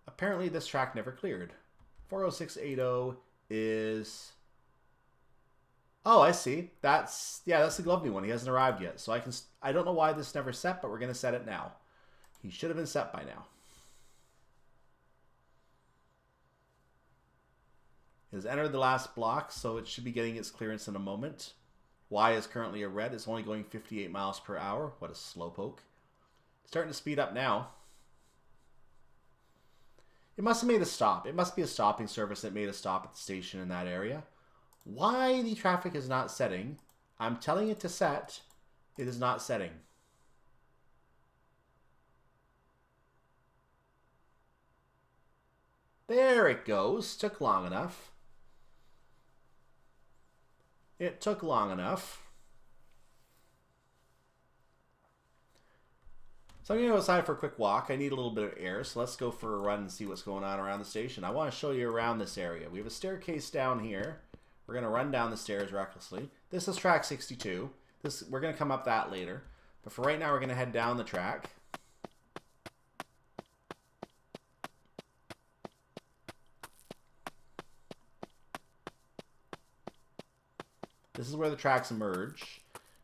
Apparently this track never cleared. 40680 is... Oh, I see. That's the Glowny one. He hasn't arrived yet. So I don't know why this never set, but we're going to set it now. He should have been set by now. It has entered the last block, so it should be getting its clearance in a moment. Y is currently a red. It's only going 58 miles per hour. What a slowpoke. It's starting to speed up now. It must have made a stop. It must be a stopping service that made a stop at the station in that area. Why the traffic is not setting, I'm telling it to set, it is not setting. There it goes. Took long enough. It took long enough. So I'm going to go outside for a quick walk. I need a little bit of air, so let's go for a run and see what's going on around the station. I want to show you around this area. We have a staircase down here. We're going to run down the stairs recklessly. This is track 62. We're going to come up that later. But for right now, we're going to head down the track. This is where the tracks merge.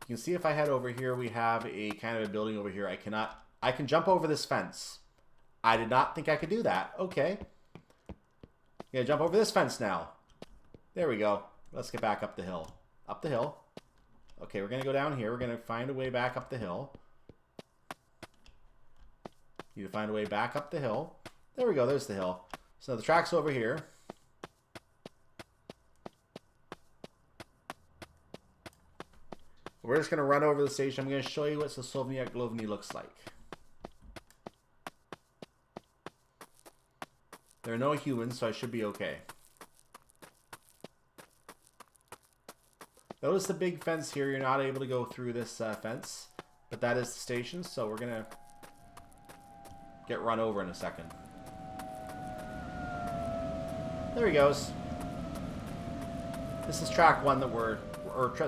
You can see if I head over here, we have a kind of a building over here. I can jump over this fence. I did not think I could do that. Okay. Yeah, jump over this fence now. There we go. Let's get back up the hill. Up the hill. Okay, we're going to go down here. We're going to find a way back up the hill. Need to find a way back up the hill. There we go. There's the hill. So the track's over here. We're just going to run over the station. I'm going to show you what Sosnowiec Glowny looks like. There are no humans, so I should be okay. Notice the big fence here. You're not able to go through this fence, but that is the station, so we're going to get run over in a second. There he goes. This is track 1 that we're...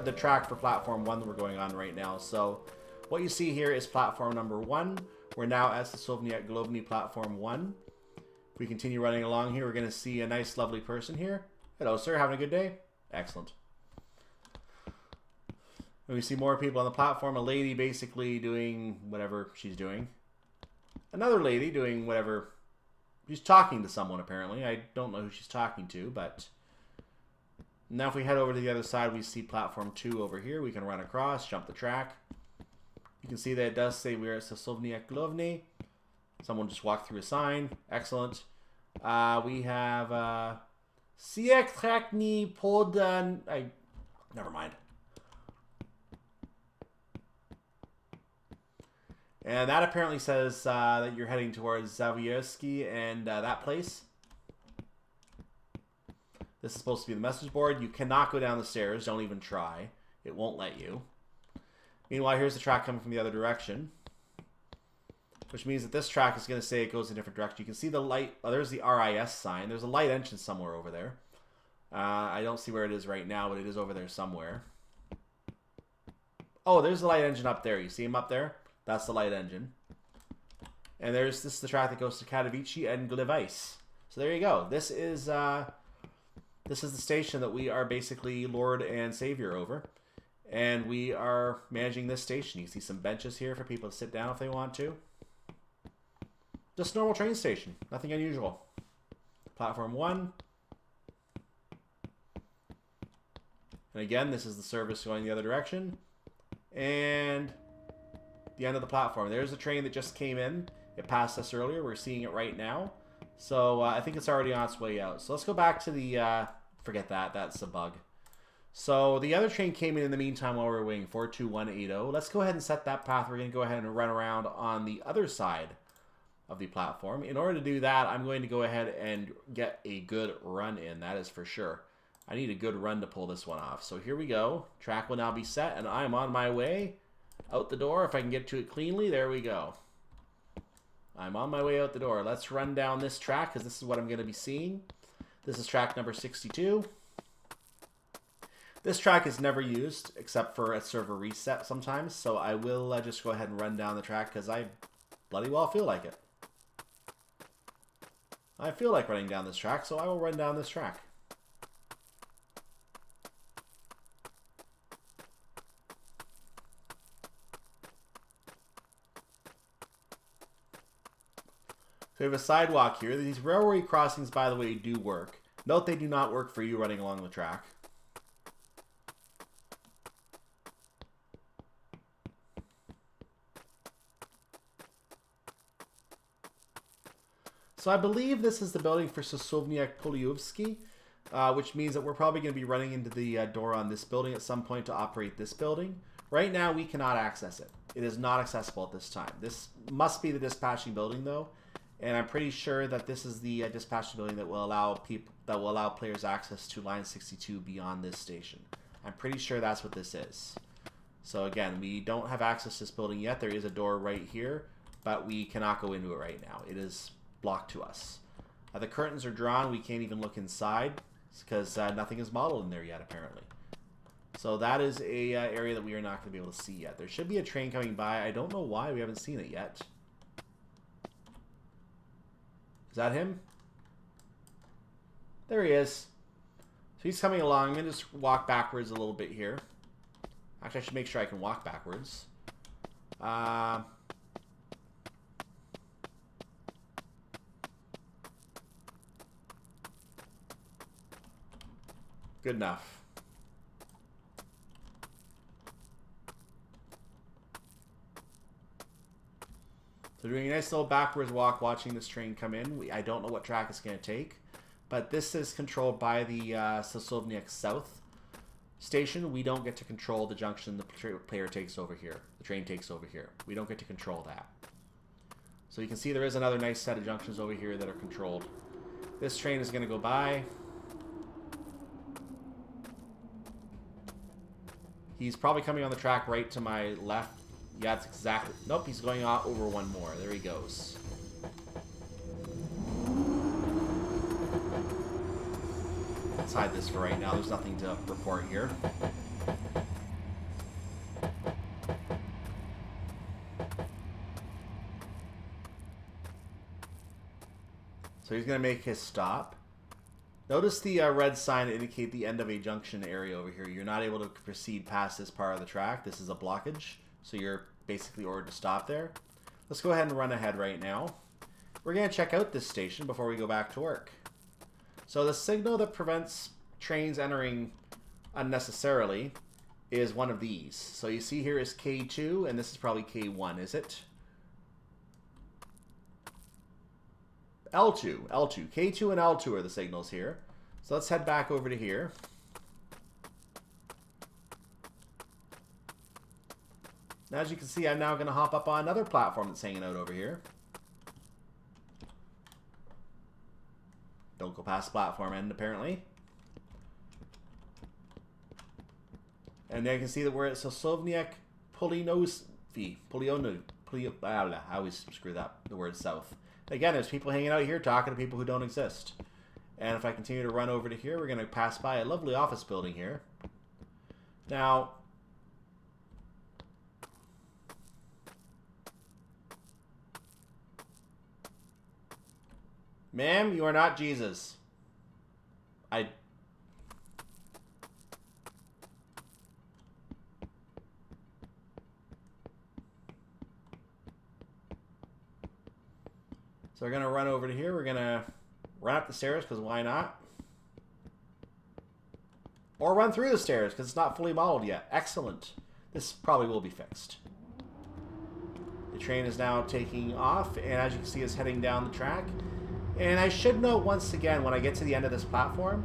the track for platform 1 that we're going on right now. So what you see here is platform number 1. We're now at Sosnowiec Glowny platform 1. If we continue running along here, we're going to see a nice lovely person here. Hello sir, having a good day? Excellent. And we see more people on the platform. A lady basically doing whatever she's doing. Another lady doing whatever. She's talking to someone apparently. I don't know who she's talking to, but... Now if we head over to the other side, we see platform 2 over here. We can run across, jump the track. You can see that it does say we're at Sosnowiec Glowny. Someone just walked through a sign. Excellent. We have Siek Trakni Podan... Never mind. And that apparently says that you're heading towards Zawierski and that place. This is supposed to be the message board. You cannot go down the stairs. Don't even try. It won't let you. Meanwhile, here's the track coming from the other direction. Which means that this track is going to say it goes in a different direction. You can see the light. Oh, there's the RIS sign. There's a light engine somewhere over there. I don't see where it is right now, but it is over there somewhere. Oh, there's the light engine up there. You see him up there? That's the light engine. And this is the track that goes to Katowice and Gliwice. So there you go. This is the station that we are basically Lord and Savior over. And we are managing this station. You see some benches here for people to sit down if they want to. Just a normal train station. Nothing unusual. Platform 1. And again, this is the service going the other direction. And the end of the platform. There's a train that just came in. It passed us earlier. We're seeing it right now. So I think it's already on its way out. So let's go back to the... forget that. That's a bug. So the other train came in the meantime while we were waiting. 42180. Let's go ahead and set that path. We're going to go ahead and run around on the other side of the platform. In order to do that, I'm going to go ahead and get a good run in. That is for sure. I need a good run to pull this one off. So here we go. Track will now be set, and I'm on my way out the door. If I can get to it cleanly, there we go. I'm on my way out the door. Let's run down this track because this is what I'm going to be seeing. This is track number 62. This track is never used except for a server reset sometimes, so I will just go ahead and run down the track because I bloody well feel like it. I feel like running down this track, so I will run down this track. So we have a sidewalk here. These railway crossings, by the way, do work. Note they do not work for you running along the track. So I believe this is the building for Sosnowiec Poliówki, which means that we're probably going to be running into the door on this building at some point to operate this building. Right now, we cannot access it. It is not accessible at this time. This must be the dispatching building, though. And I'm pretty sure that this is the dispatching building that will allow players access to line 62 beyond this station. I'm pretty sure that's what this is. So again, we don't have access to this building yet. There is a door right here, but we cannot go into it right now. It is blocked to us. The curtains are drawn. We can't even look inside because nothing is modeled in there yet, apparently. So that is a area that we are not going to be able to see yet. There should be a train coming by. I don't know why we haven't seen it yet. Is that him? There he is. So he's coming along. I'm going to just walk backwards a little bit here. Actually, I should make sure I can walk backwards. Good enough. So doing a nice little backwards walk, watching this train come in. I don't know what track it's going to take, but this is controlled by the Sosnowiec South station. We don't get to control the junction the player takes over here. The train takes over here. We don't get to control that. So you can see there is another nice set of junctions over here that are controlled. This train is going to go by. He's probably coming on the track right to my left. Yeah, it's exactly... Nope, he's going over one more. There he goes. Let's hide this for right now. There's nothing to report here. So he's going to make his stop. Notice the red sign to indicate the end of a junction area over here. You're not able to proceed past this part of the track. This is a blockage, so you're basically ordered to stop there. Let's go ahead and run ahead right now. We're going to check out this station before we go back to work. So the signal that prevents trains entering unnecessarily is one of these. So you see here is K2, and this is probably K1, is it? L2. K2 and L2 are the signals here. So let's head back over to here. Now, as you can see, I'm now going to hop up on another platform that's hanging out over here. Don't go past platform end, apparently. And there you can see that we're at Sosnowiec Glowny. I always screw up the word south. Again, there's people hanging out here talking to people who don't exist. And if I continue to run over to here, we're going to pass by a lovely office building here. Now, ma'am, you are not Jesus. So we're going to run over to here. We're going to run up the stairs, because why not? Or run through the stairs, because it's not fully modeled yet. Excellent. This probably will be fixed. The train is now taking off, and as you can see, it's heading down the track. And I should note once again, when I get to the end of this platform,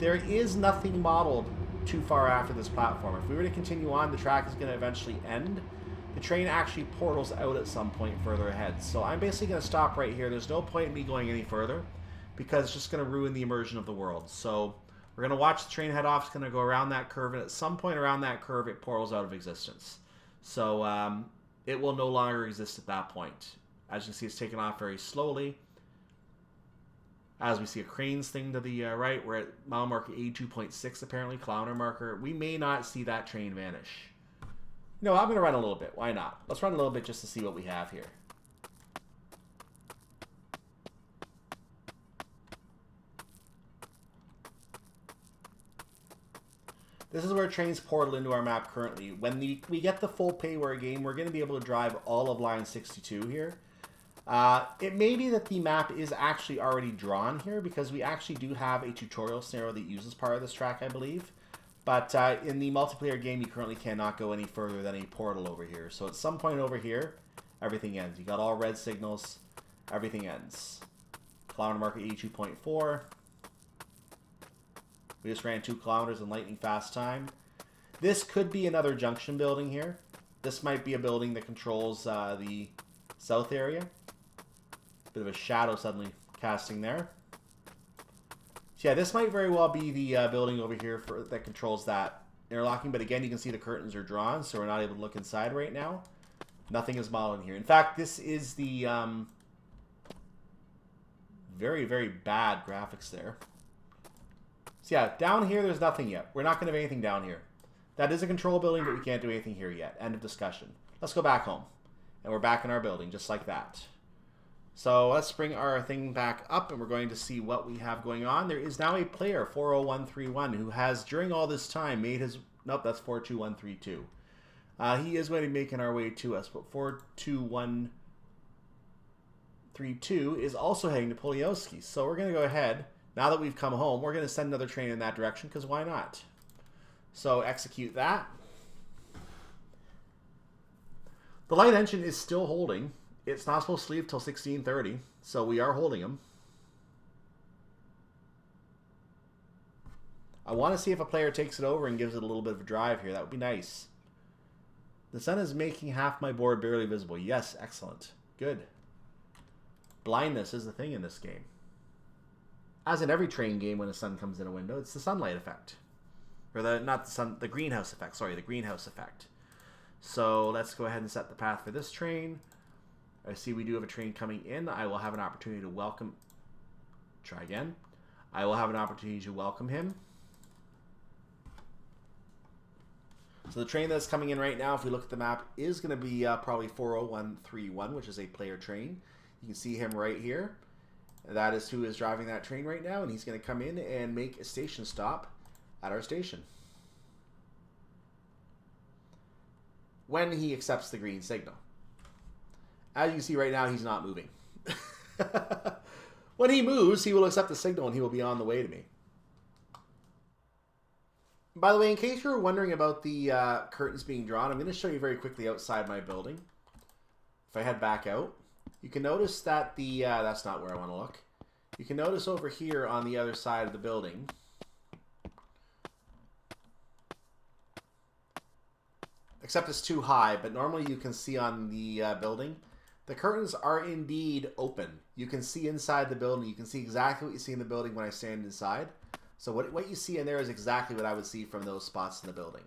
there is nothing modeled too far after this platform. If we were to continue on, the track is going to eventually end. The train actually portals out at some point further ahead. So I'm basically going to stop right here. There's no point in me going any further, because it's just going to ruin the immersion of the world. So we're going to watch the train head off. It's going to go around that curve, and at some point around that curve, it portals out of existence. So it will no longer exist at that point. As you can see, it's taken off very slowly. As we see a cranes thing to the right, we're at mile marker A2.6 apparently, kilometer marker. We may not see that train vanish. No, I'm going to run a little bit. Why not? Let's run a little bit just to see what we have here. This is where trains portal into our map currently. When we get the full payware game, we're going to be able to drive all of line 62 here. It may be that the map is actually already drawn here, because we actually do have a tutorial scenario that uses part of this track, I believe. But in the multiplayer game, you currently cannot go any further than a portal over here. So at some point over here, everything ends. You got all red signals. Everything ends. Kilometer marker E2.4. We just ran 2 kilometers in lightning fast time. This could be another junction building here. This might be a building that controls the south area. Bit of a shadow suddenly casting there. So yeah, this might very well be the building over here that controls that interlocking. But again, you can see the curtains are drawn, so we're not able to look inside right now. Nothing is modeled in here. In fact, this is the very, very bad graphics there. So yeah, down here, there's nothing yet. We're not going to have anything down here. That is a control building, but we can't do anything here yet. End of discussion. Let's go back home. And we're back in our building, just like that. So let's bring our thing back up, and we're going to see what we have going on. There is now a player, 40131, who has, during all this time, made his... Nope, that's 42132. He is going to be making our way to us, but 42132 is also heading to Polioski. So we're going to go ahead. Now that we've come home, we're going to send another train in that direction, because why not? So execute that. The light engine is still holding. It's not supposed to leave till 1630, so we are holding him. I want to see if a player takes it over and gives it a little bit of a drive here. That would be nice. The sun is making half my board barely visible. Yes, excellent. Good. Blindness is the thing in this game. As in every train game when the sun comes in a window, it's the sunlight effect. Or the greenhouse effect. Sorry, the greenhouse effect. So let's go ahead and set the path for this train. I see we do have a train coming in. I will have an opportunity to welcome... Try again. I will have an opportunity to welcome him. So the train that's coming in right now, if we look at the map, is going to be probably 40131, which is a player train. You can see him right here. That is who is driving that train right now, and he's going to come in and make a station stop at our station. When he accepts the green signal. As you can see right now, he's not moving. When he moves, he will accept the signal and he will be on the way to me. By the way, in case you're wondering about the curtains being drawn, I'm going to show you very quickly outside my building. If I head back out, you can notice that the... that's not where I want to look. You can notice over here on the other side of the building... Except it's too high, but normally you can see on the building, the curtains are indeed open. You can see inside the building. You can see exactly what you see in the building when I stand inside. So what you see in there is exactly what I would see from those spots in the building.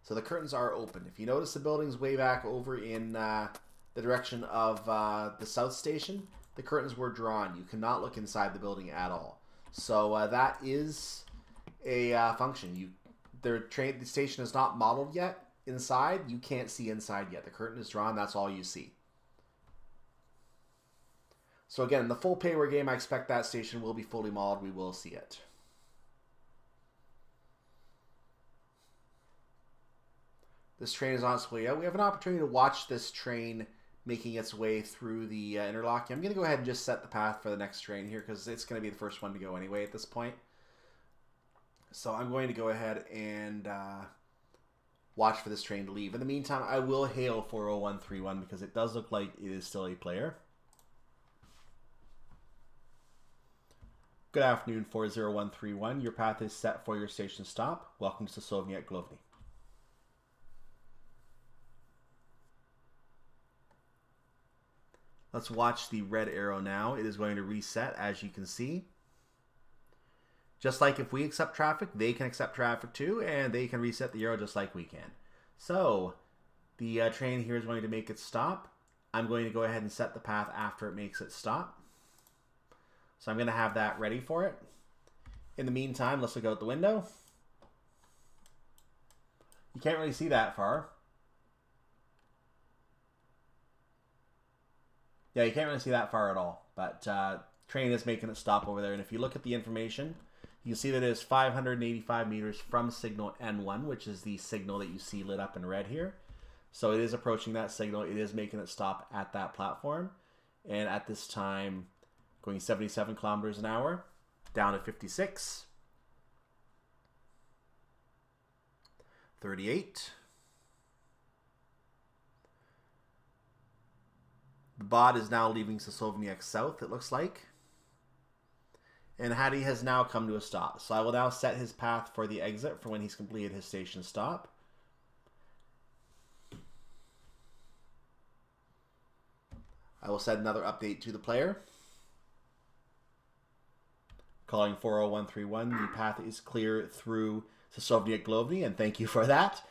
So the curtains are open. If you notice the building's way back over in the direction of the south station, the curtains were drawn. You cannot look inside the building at all. So that is a function. The station is not modeled yet. Inside, you can't see inside yet. The curtain is drawn, that's all you see. So again, in the full payware game, I expect that station will be fully modeled. We will see it. This train is on its way out. We have an opportunity to watch this train making its way through the interlocking. I'm going to go ahead and just set the path for the next train here because it's going to be the first one to go anyway at this point. So I'm going to go ahead and... watch for this train to leave. In the meantime, I will hail 40131 because it does look like it is still a player. Good afternoon, 40131. Your path is set for your station stop. Welcome to Sosnowiec Glowny. Let's watch the red arrow now. It is going to reset, as you can see. Just like if we accept traffic, they can accept traffic too, and they can reset the arrow just like we can. So, the train here is going to make its stop. I'm going to go ahead and set the path after it makes its stop. So I'm going to have that ready for it. In the meantime, let's look out the window. You can't really see that far. Yeah, you can't really see that far at all. But train is making it stop over there. And if you look at the information... you can see that it is 585 meters from signal N1, which is the signal that you see lit up in red here. So it is approaching that signal. It is making it stop at that platform. And at this time, going 77 kilometers an hour, down to 56. 38. The bot is now leaving Sosnowiec South, it looks like. And Hattie has now come to a stop. So I will now set his path for the exit for when he's completed his station stop. I will set another update to the player. Calling 40131. The path is clear through Sosnowiec Glowny, and thank you for that.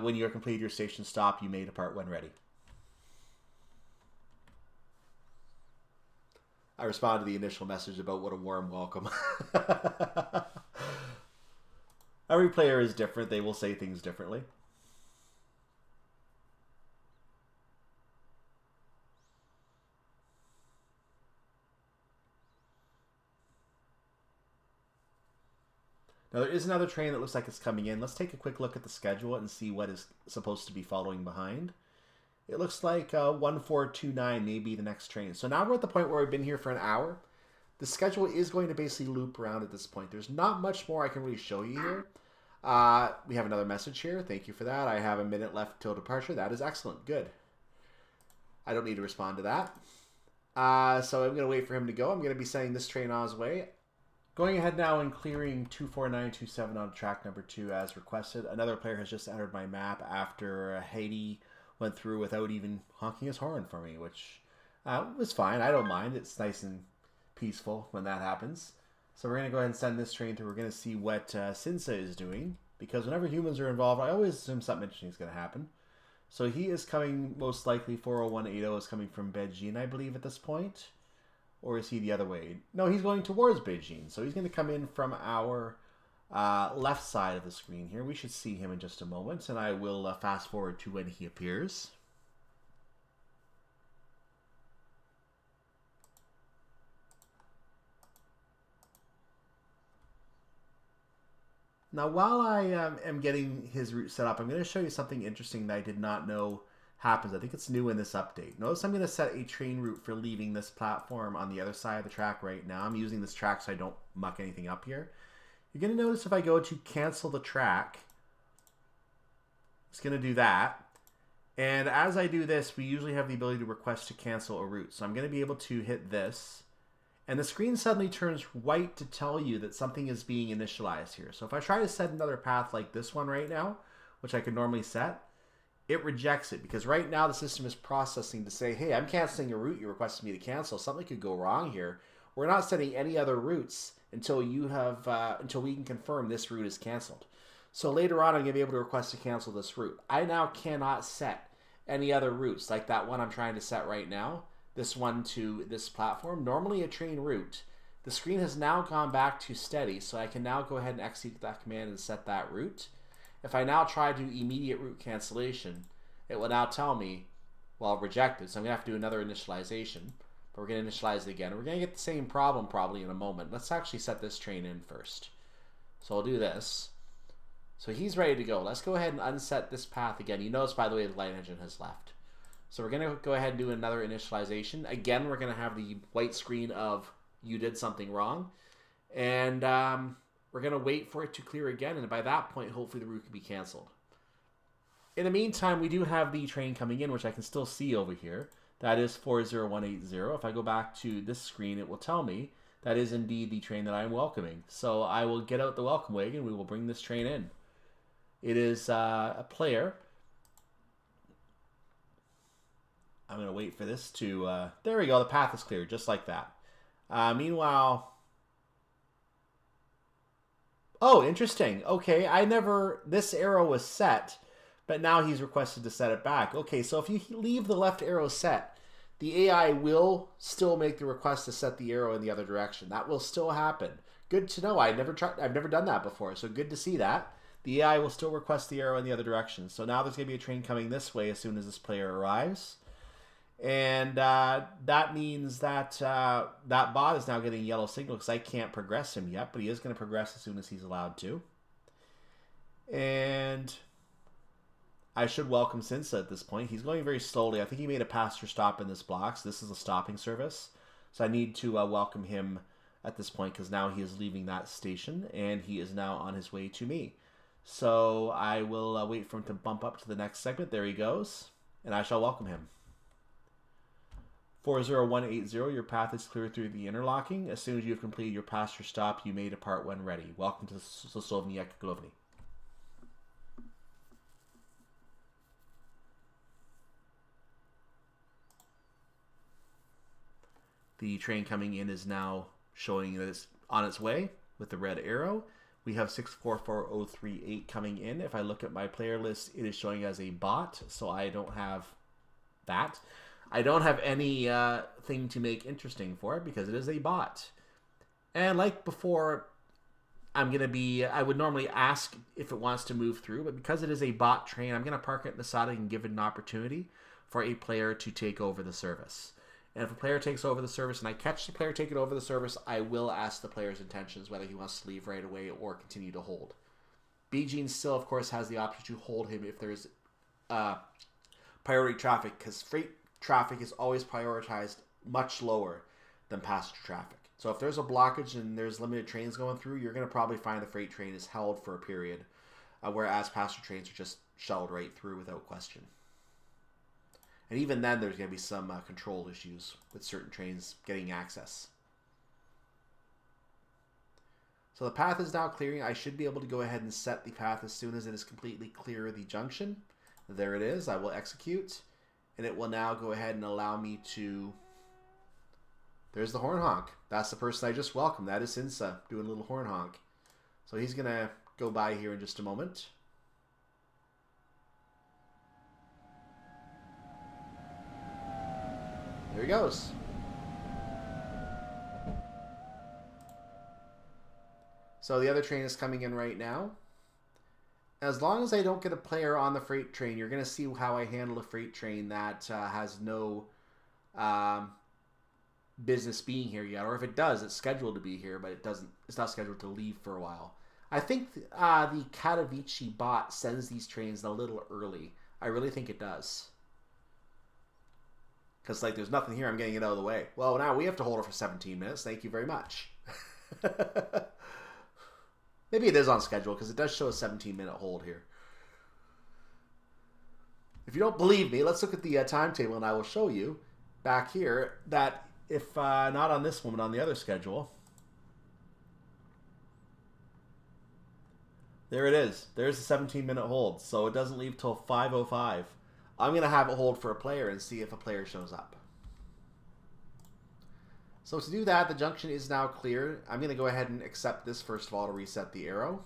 When you have completed your station stop, you may depart when ready. I responded to the initial message about what a warm welcome. Every player is different. They will say things differently. Now, there is another train that looks like it's coming in. Let's take a quick look at the schedule and see what is supposed to be following behind. It looks like 1429 may be the next train. So now we're at the point where we've been here for an hour. The schedule is going to basically loop around at this point. There's not much more I can really show you here. We have another message here. Thank you for that. I have a minute left till departure. That is excellent. Good. I don't need to respond to that. So I'm going to wait for him to go. I'm going to be sending this train on his way. Going ahead now and clearing 24927 on track number 2 as requested. Another player has just entered my map after Haiti went through without even honking his horn for me, which was fine. I don't mind. It's nice and peaceful when that happens. So we're going to go ahead and send this train through. We're going to see what Sinsa is doing, because whenever humans are involved, I always assume something interesting is going to happen. So he is coming, most likely 40180 is coming from Beijing, I believe, at this point. Or is he the other way? No, he's going towards Beijing. So he's going to come in from our left side of the screen here. We should see him in just a moment, and I will fast forward to when he appears. Now, while I am getting his route set up, I'm going to show you something interesting that I did not know happens. I think it's new in this update. Notice I'm going to set a train route for leaving this platform on the other side of the track right now. I'm using this track so I don't muck anything up here. You're going to notice if I go to cancel the track, it's going to do that. And as I do this, we usually have the ability to request to cancel a route. So I'm going to be able to hit this. And the screen suddenly turns white to tell you that something is being initialized here. So if I try to set another path like this one right now, which I could normally set, it rejects it, because right now the system is processing to say, hey, I'm canceling a route you requested me to cancel. Something could go wrong here. We're not setting any other routes until you have until we can confirm this route is canceled. So later on, I'm going to be able to request to cancel this route. I now cannot set any other routes like that one I'm trying to set right now. This one to this platform, normally a train route. The screen has now gone back to steady, so I can now go ahead and execute that command and set that route. If I now try to immediate route cancellation, it will now tell me, well, rejected. So I'm going to have to do another initialization. But we're going to initialize it again. We're going to get the same problem probably in a moment. Let's actually set this train in first. So I'll do this. So he's ready to go. Let's go ahead and unset this path again. You notice, by the way, the light engine has left. So we're going to go ahead and do another initialization. Again, we're going to have the white screen of you did something wrong. And we're going to wait for it to clear again. And by that point, hopefully the route can be canceled. In the meantime, we do have the train coming in, which I can still see over here. That is 40180. If I go back to this screen, it will tell me that is indeed the train that I'm welcoming. So I will get out the welcome wagon. We will bring this train in. It is a player. I'm going to wait for this to... there we go. The path is clear, just like that. Meanwhile... Oh, interesting. Okay, this arrow was set, but now he's requested to set it back. Okay, so if you leave the left arrow set, the AI will still make the request to set the arrow in the other direction. That will still happen. Good to know. I've never done that before, so good to see that. The AI will still request the arrow in the other direction. So now there's going to be a train coming this way as soon as this player arrives. And that means that that bot is now getting a yellow signal because I can't progress him yet, but he is going to progress as soon as he's allowed to. And I should welcome Sinsa at this point. He's going very slowly. I think he made a passenger stop in this block, so this is a stopping service. So I need to welcome him at this point because now he is leaving that station and he is now on his way to me. So I will wait for him to bump up to the next segment. There he goes, and I shall welcome him. 40180, your path is clear through the interlocking. As soon as you have completed your passenger stop, you may depart when ready. Welcome to Sosnowiec Glowny. The train coming in is now showing that it's on its way with the red arrow. We have 644038 coming in. If I look at my player list, it is showing as a bot, so I don't have that. I don't have any thing to make interesting for it because it is a bot. And like before, I would normally ask if it wants to move through, but because it is a bot train, I'm going to park it in the side and give it an opportunity for a player to take over the service. And if a player takes over the service and I catch the player taking over the service, I will ask the player's intentions, whether he wants to leave right away or continue to hold. BGene still, of course, has the option to hold him if there's priority traffic, because freight traffic is always prioritized much lower than passenger traffic. So if there's a blockage and there's limited trains going through, you're going to probably find the freight train is held for a period, whereas passenger trains are just shuttled right through without question. And even then, there's going to be some control issues with certain trains getting access. So the path is now clearing. I should be able to go ahead and set the path as soon as it is completely clear of the junction. There it is. I will execute. And it will now go ahead and allow me to... There's the horn honk. That's the person I just welcomed. That is Sinsa doing a little horn honk. So he's going to go by here in just a moment. There he goes. So the other train is coming in right now. As long as I don't get a player on the freight train, you're going to see how I handle a freight train that has no business being here yet. Or if it does, it's scheduled to be here, but it doesn't. It's not scheduled to leave for a while. I think the Katowice bot sends these trains a little early. I really think it does. Because, like, there's nothing here. I'm getting it out of the way. Well, now we have to hold it for 17 minutes. Thank you very much. Maybe it is on schedule, because it does show a 17-minute hold here. If you don't believe me, let's look at the timetable, and I will show you back here that if not on this one, but on the other schedule, there it is. There's a 17-minute hold, so it doesn't leave till 5:05. I'm going to have it hold for a player and see if a player shows up. So to do that, the junction is now clear. I'm going to go ahead and accept this first of all to reset the arrow.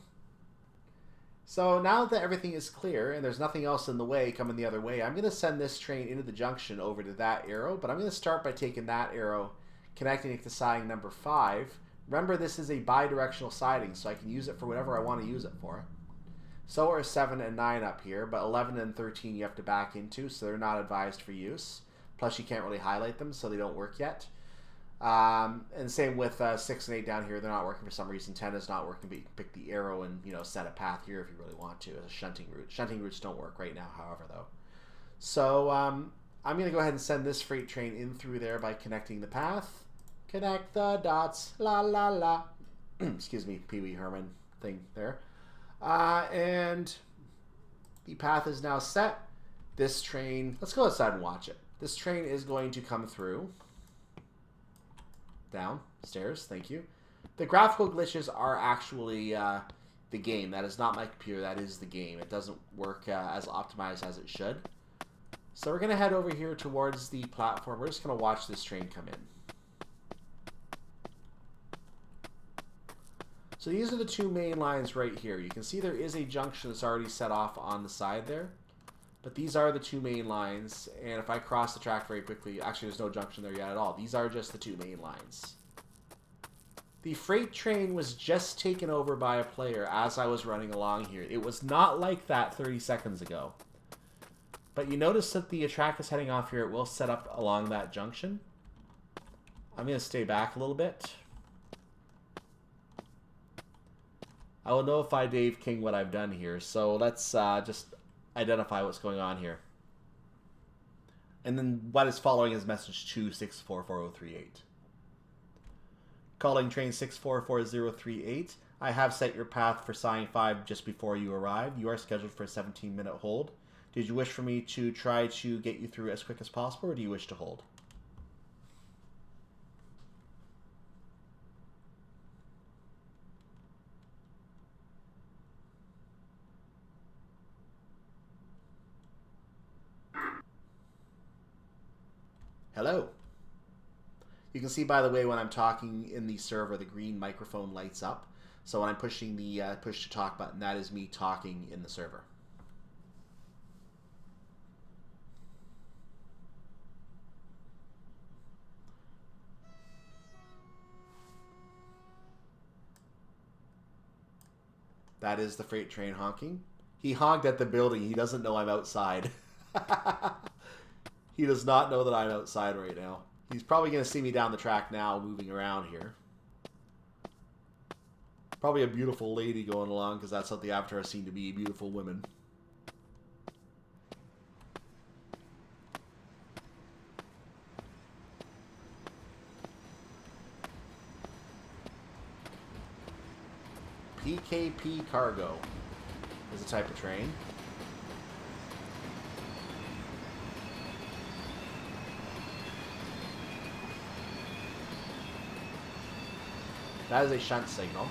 So now that everything is clear and there's nothing else in the way coming the other way, I'm going to send this train into the junction over to that arrow, but I'm going to start by taking that arrow, connecting it to siding number 5. Remember, this is a bi-directional siding, so I can use it for whatever I want to use it for. So are 7 and 9 up here, but 11 and 13 you have to back into, so they're not advised for use. Plus, you can't really highlight them, so they don't work yet. And same with 6 and 8 down here. They're not working for some reason. 10 is not working, but you can pick the arrow and, you know, set a path here if you really want to as a shunting route. Shunting routes don't work right now, however, though. So I'm going to go ahead and send this freight train in through there by connecting the path. Connect the dots. La, la, la. Excuse me, Pee Wee Herman thing there. And the path is now set. This train, let's go outside and watch it. This train is going to come through. Downstairs, thank you. The graphical glitches are actually the game. That is not my computer, that is the game. It doesn't work as optimized as it should. So we're going to head over here towards the platform. We're just going to watch this train come in. So these are the two main lines right here. You can see there is a junction that's already set off on the side there. But these are the two main lines. And if I cross the track very quickly, actually there's no junction there yet at all. These are just the two main lines. The freight train was just taken over by a player as I was running along here. It was not like that 30 seconds ago. But you notice that the track is heading off here. It will set up along that junction. I'm going to stay back a little bit. I will notify Dave King what I've done here. So let's just identify what's going on here. And then what is following is message 2644038. Calling train 644038. I have set your path for sign 5 just before you arrive. You are scheduled for a 17-minute hold. Did you wish for me to try to get you through as quick as possible, or do you wish to hold? Hello. You can see, by the way, when I'm talking in the server, the green microphone lights up. So when I'm pushing the push to talk button, that is me talking in the server. That is the freight train honking. He honked at the building. He doesn't know I'm outside. He does not know that I'm outside right now. He's probably going to see me down the track now, moving around here. Probably a beautiful lady going along, because that's what the avatars seem to be, beautiful women. PKP Cargo is a type of train. That is a shunt signal.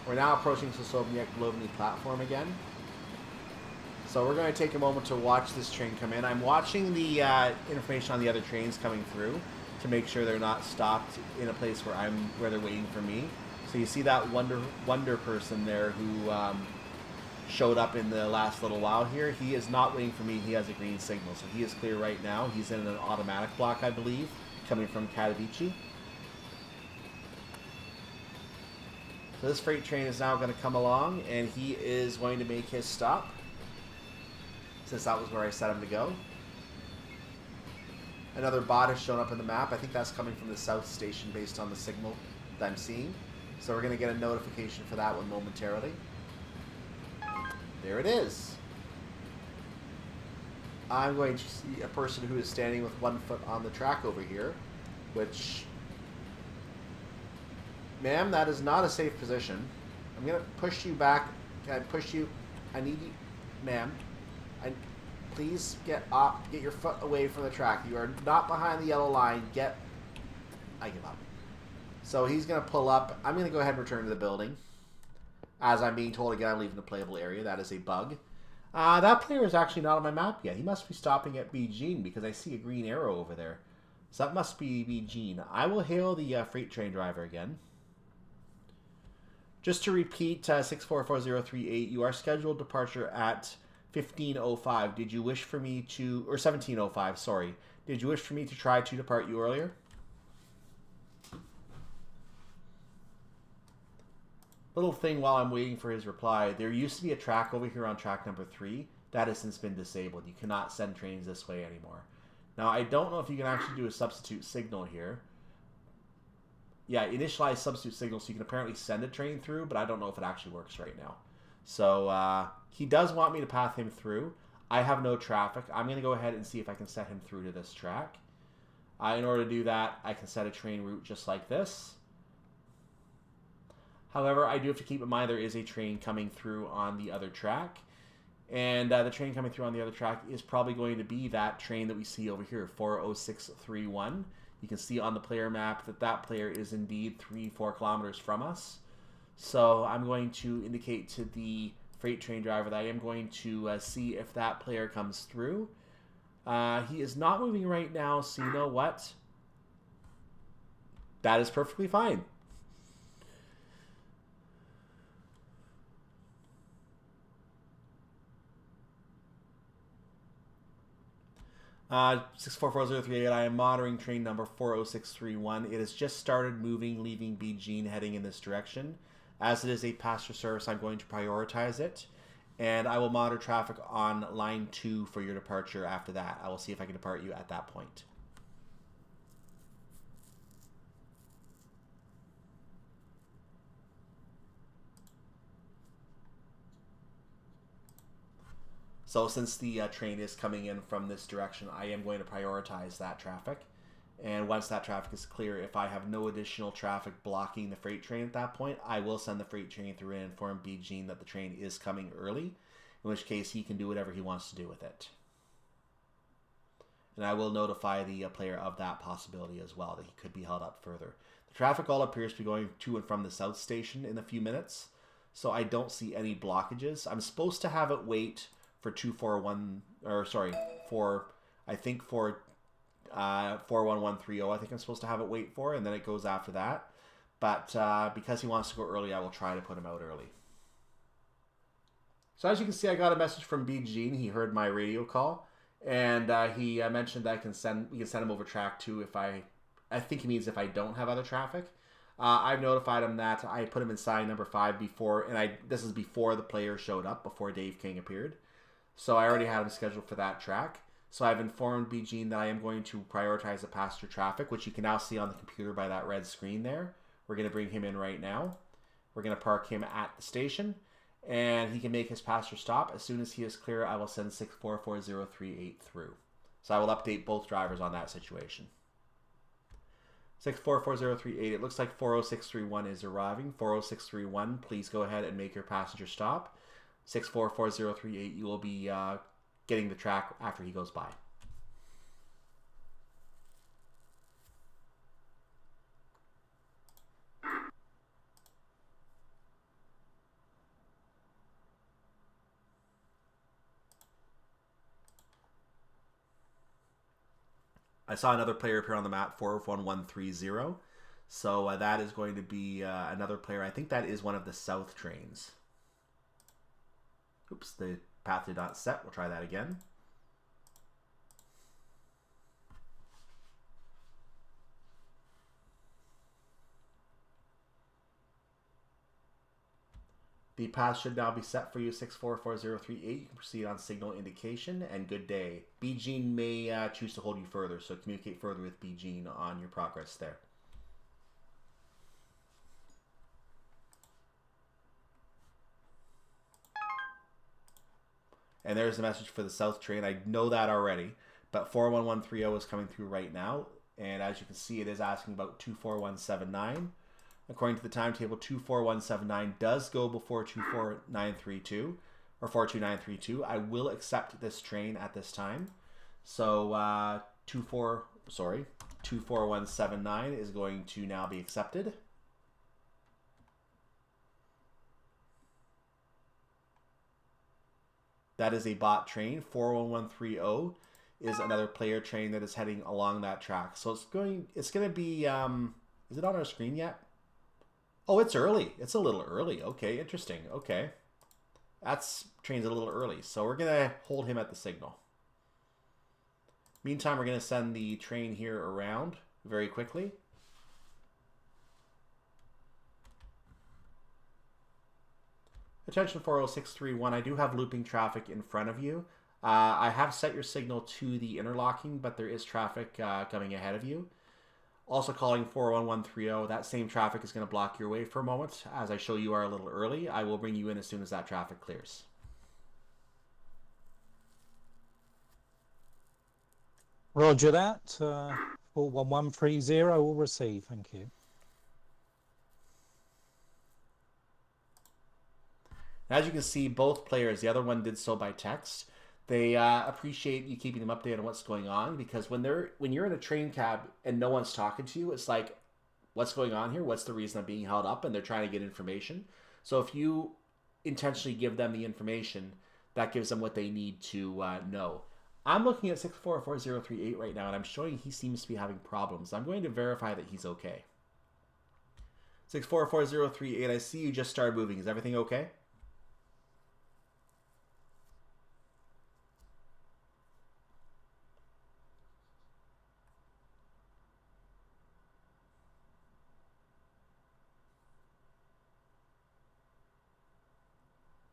We're now approaching Sosnowiec Glowny platform again. So we're going to take a moment to watch this train come in. I'm watching the information on the other trains coming through to make sure they're not stopped in a place where they're waiting for me. So you see that wonder person there who showed up in the last little while here. He is not waiting for me. He has a green signal, so he is clear right now. He's in an automatic block, I believe, coming from Katowice. So this freight train is now going to come along, and he is going to make his stop, since that was where I set him to go. Another bot has shown up in the map. I think that's coming from the south station based on the signal that I'm seeing. So we're going to get a notification for that one momentarily. There it is. I'm going to see a person who is standing with one foot on the track over here, which... Ma'am, that is not a safe position. I'm going to push you back. Can I push you? I need you. Ma'am, please get your foot away from the track. You are not behind the yellow line. I give up. So he's going to pull up. I'm going to go ahead and return to the building. As I'm being told again, I'm leaving the playable area. That is a bug. That player is actually not on my map yet. He must be stopping at B Gene because I see a green arrow over there. So that must be B Gene. I will hail the freight train driver again. Just to repeat, 644038, you are scheduled departure at 15:05. Did you wish for me to, or 17:05, sorry. Did you wish for me to try to depart you earlier? Little thing while I'm waiting for his reply. There used to be a track over here on track number 3. That has since been disabled. You cannot send trains this way anymore. Now, I don't know if you can actually do a substitute signal here. Yeah, initialize substitute signal so you can apparently send a train through, but I don't know if it actually works right now. So, he does want me to path him through. I have no traffic. I'm going to go ahead and see if I can set him through to this track. In order to do that, I can set a train route just like this. However, I do have to keep in mind there is a train coming through on the other track. And the train coming through on the other track is probably going to be that train that we see over here, 40631. You can see on the player map that that player is indeed 3-4 kilometers from us. So I'm going to indicate to the freight train driver that I am going to see if that player comes through. He is not moving right now, so you know what? That is perfectly fine. Uh, 644038, I am monitoring train number 40631. It has just started moving, leaving B Gene, heading in this direction. As it is a passenger service, I'm going to prioritize it. And I will monitor traffic on line 2 for your departure after that. I will see if I can depart you at that point. So since the train is coming in from this direction, I am going to prioritize that traffic. And once that traffic is clear, if I have no additional traffic blocking the freight train at that point, I will send the freight train through and inform B Gene that the train is coming early, in which case he can do whatever he wants to do with it. And I will notify the player of that possibility as well, that he could be held up further. The traffic all appears to be going to and from the south station in a few minutes, so I don't see any blockages. I'm supposed to have it wait for 41130. I think I'm supposed to have it wait for, and then it goes after that. But because he wants to go early, I will try to put him out early. So as you can see, I got a message from B Gene. He heard my radio call, and he mentioned that we can send him over track 2 if I think he means if I don't have other traffic. I've notified him that I put him in sign number 5 before, and this is before the player showed up, before Dave King appeared. So I already had him scheduled for that track. So I've informed BG that I am going to prioritize the passenger traffic, which you can now see on the computer by that red screen there. We're going to bring him in right now. We're going to park him at the station, and he can make his passenger stop. As soon as he is clear, I will send 644038 through. So I will update both drivers on that situation. 644038, it looks like 40631 is arriving. 40631, please go ahead and make your passenger stop. 644038, you will be getting the track after he goes by. I saw another player appear on the map, 41130. So that is going to be another player. I think that is one of the south trains. Oops, the path did not set. We'll try that again. The path should now be set for you, 644038. You can proceed on signal indication, and good day. BG may choose to hold you further, so communicate further with BG on your progress there. And there's the message for the south train. I know that already, but 41130 is coming through right now, and as you can see, it is asking about 24179. According to the timetable, 24179 does go before 24932 or 42932. I will accept this train at this time. So 24179 is going to now be accepted. That is a bot train. 41130 is another player train that is heading along that track. So it's going to be is it on our screen yet? Oh, it's early. It's a little early. Okay, interesting. Okay. Train's a little early. So we're going to hold him at the signal. Meantime, we're going to send the train here around very quickly. Attention 40631, I do have looping traffic in front of you. I have set your signal to the interlocking, but there is traffic coming ahead of you. Also calling 41130, that same traffic is going to block your way for a moment. As I show you are a little early, I will bring you in as soon as that traffic clears. Roger that. 41130 will receive. Thank you. As you can see, both players, the other one did so by text. They appreciate you keeping them updated on what's going on, because when you're in a train cab and no one's talking to you, it's like, what's going on here? What's the reason I'm being held up? And they're trying to get information. So if you intentionally give them the information, that gives them what they need to know. I'm looking at 644038 right now, and I'm showing he seems to be having problems. I'm going to verify that he's okay. 644038, I see you just started moving. Is everything okay?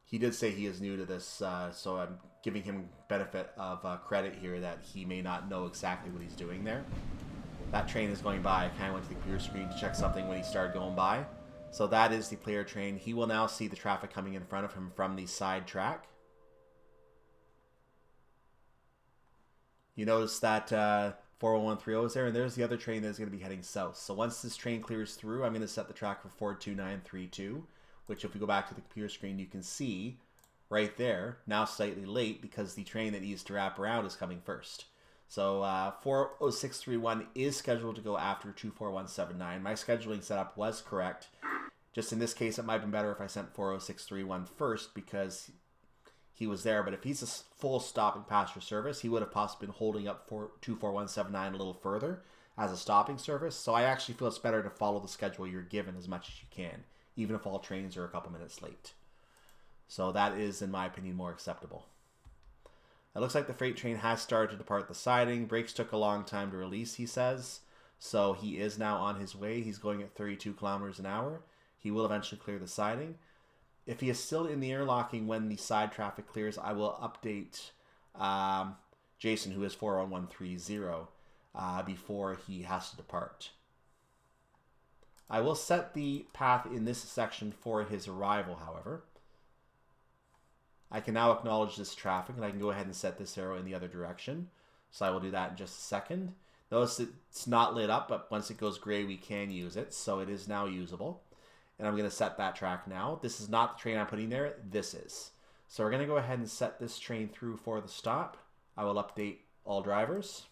He did say he is new to this, so I'm giving him benefit of credit here that he may not know exactly what he's doing there. That train is going by. I kind of went to the computer screen to check something when he started going by. So that is the player train. He will now see the traffic coming in front of him from the side track. You notice that 41130 is there, and there's the other train that is going to be heading south. So once this train clears through, I'm going to set the track for 42932. Which, if we go back to the computer screen, you can see right there, now slightly late because the train that needs to wrap around is coming first. So 40631 is scheduled to go after 24179. My scheduling setup was correct. Just in this case, it might have been better if I sent 40631 first because he was there. But if he's a full stopping passenger service, he would have possibly been holding up 24179 a little further as a stopping service. So I actually feel it's better to follow the schedule you're given as much as you can, even if all trains are a couple minutes late. So that is, in my opinion, more acceptable. It looks like the freight train has started to depart the siding. Brakes took a long time to release, he says. So he is now on his way. He's going at 32 kilometers an hour. He will eventually clear the siding. If he is still in the interlocking when the side traffic clears, I will update Jason, who is 41130, before he has to depart. I will set the path in this section for his arrival, however. I can now acknowledge this traffic, and I can go ahead and set this arrow in the other direction. So I will do that in just a second. Notice it's not lit up, but once it goes gray, we can use it. So it is now usable. And I'm going to set that track now. This is not the train I'm putting there. This is. So we're going to go ahead and set this train through for the stop. I will update all drivers.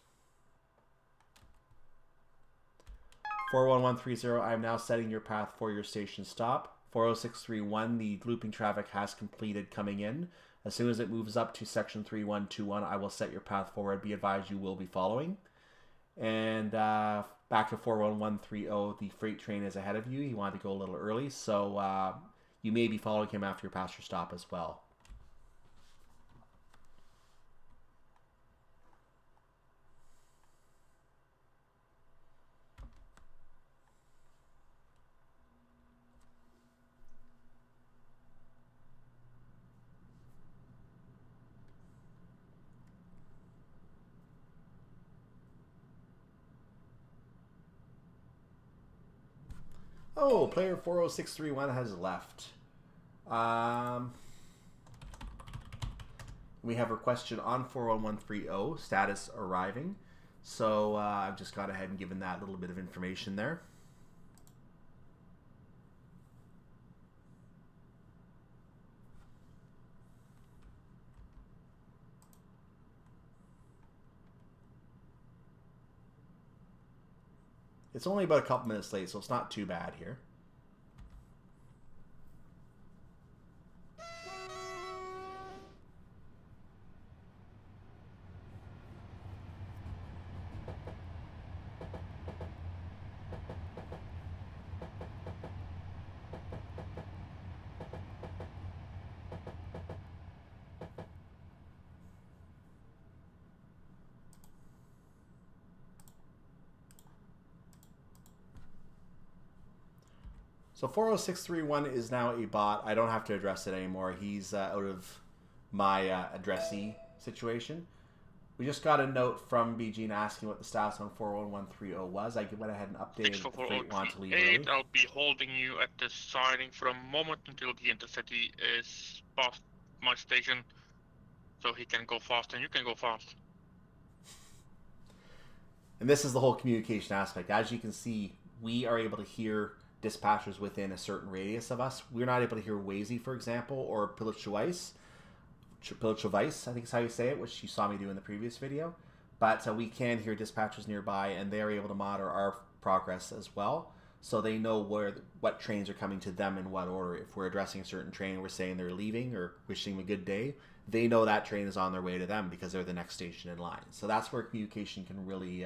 41130, I am now setting your path for your station stop. 40631, the looping traffic has completed coming in. As soon as it moves up to section 3121, I will set your path forward. Be advised you will be following. And back to 41130, the freight train is ahead of you. He wanted to go a little early, so you may be following him after your past your stop as well. Oh, player 40631 has left. We have a question on 41130, status arriving. So I've just got ahead and given that little bit of information there. It's only about a couple minutes late, so it's not too bad here. So 40631 is now a bot. I don't have to address it anymore. He's out of my addressee situation. We just got a note from BG asking what the status on 41130 was. I went ahead and updated the freight want to leave early. I'll be holding you at the siding for a moment until the intercity is past my station, so he can go fast and you can go fast. And this is the whole communication aspect. As you can see, we are able to hear dispatchers within a certain radius of us. We're not able to hear Wazy, for example, or Pilichowicz, I think is how you say it, which you saw me do in the previous video. But we can hear dispatchers nearby, and they're able to monitor our progress as well. So they know what trains are coming to them in what order. If we're addressing a certain train, we're saying they're leaving or wishing them a good day, they know that train is on their way to them because they're the next station in line. So that's where communication can really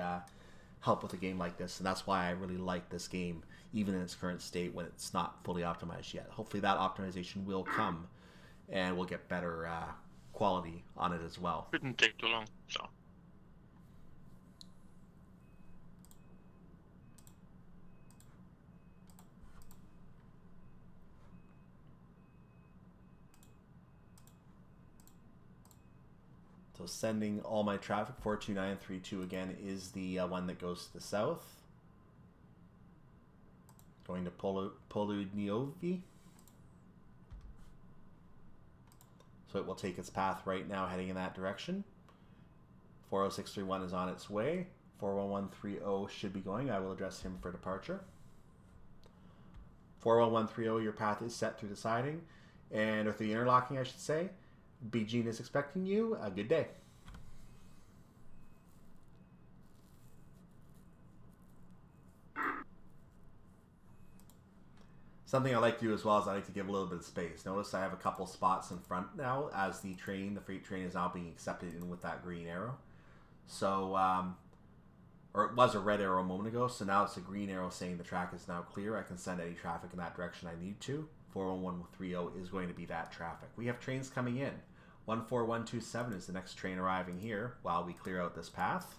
help with a game like this, and that's why I really like this game, even in its current state when it's not fully optimized yet. Hopefully that optimization will come, and we'll get better quality on it as well. Shouldn't take too long, so. So sending all my traffic, 42932 again is the one that goes to the south. Going to Poludniovi. So it will take its path right now heading in that direction. 40631 is on its way. 41130 should be going. I will address him for departure. 41130, your path is set through the siding. And or through the interlocking, I should say. BG is expecting you. A good day. Something I like to do as well is I like to give a little bit of space. Notice I have a couple spots in front now as the freight train is now being accepted in with that green arrow. So, or it was a red arrow a moment ago, so now it's a green arrow saying the track is now clear. I can send any traffic in that direction I need to. 41130 is going to be that traffic. We have trains coming in. 14127 is the next train arriving here while we clear out this path.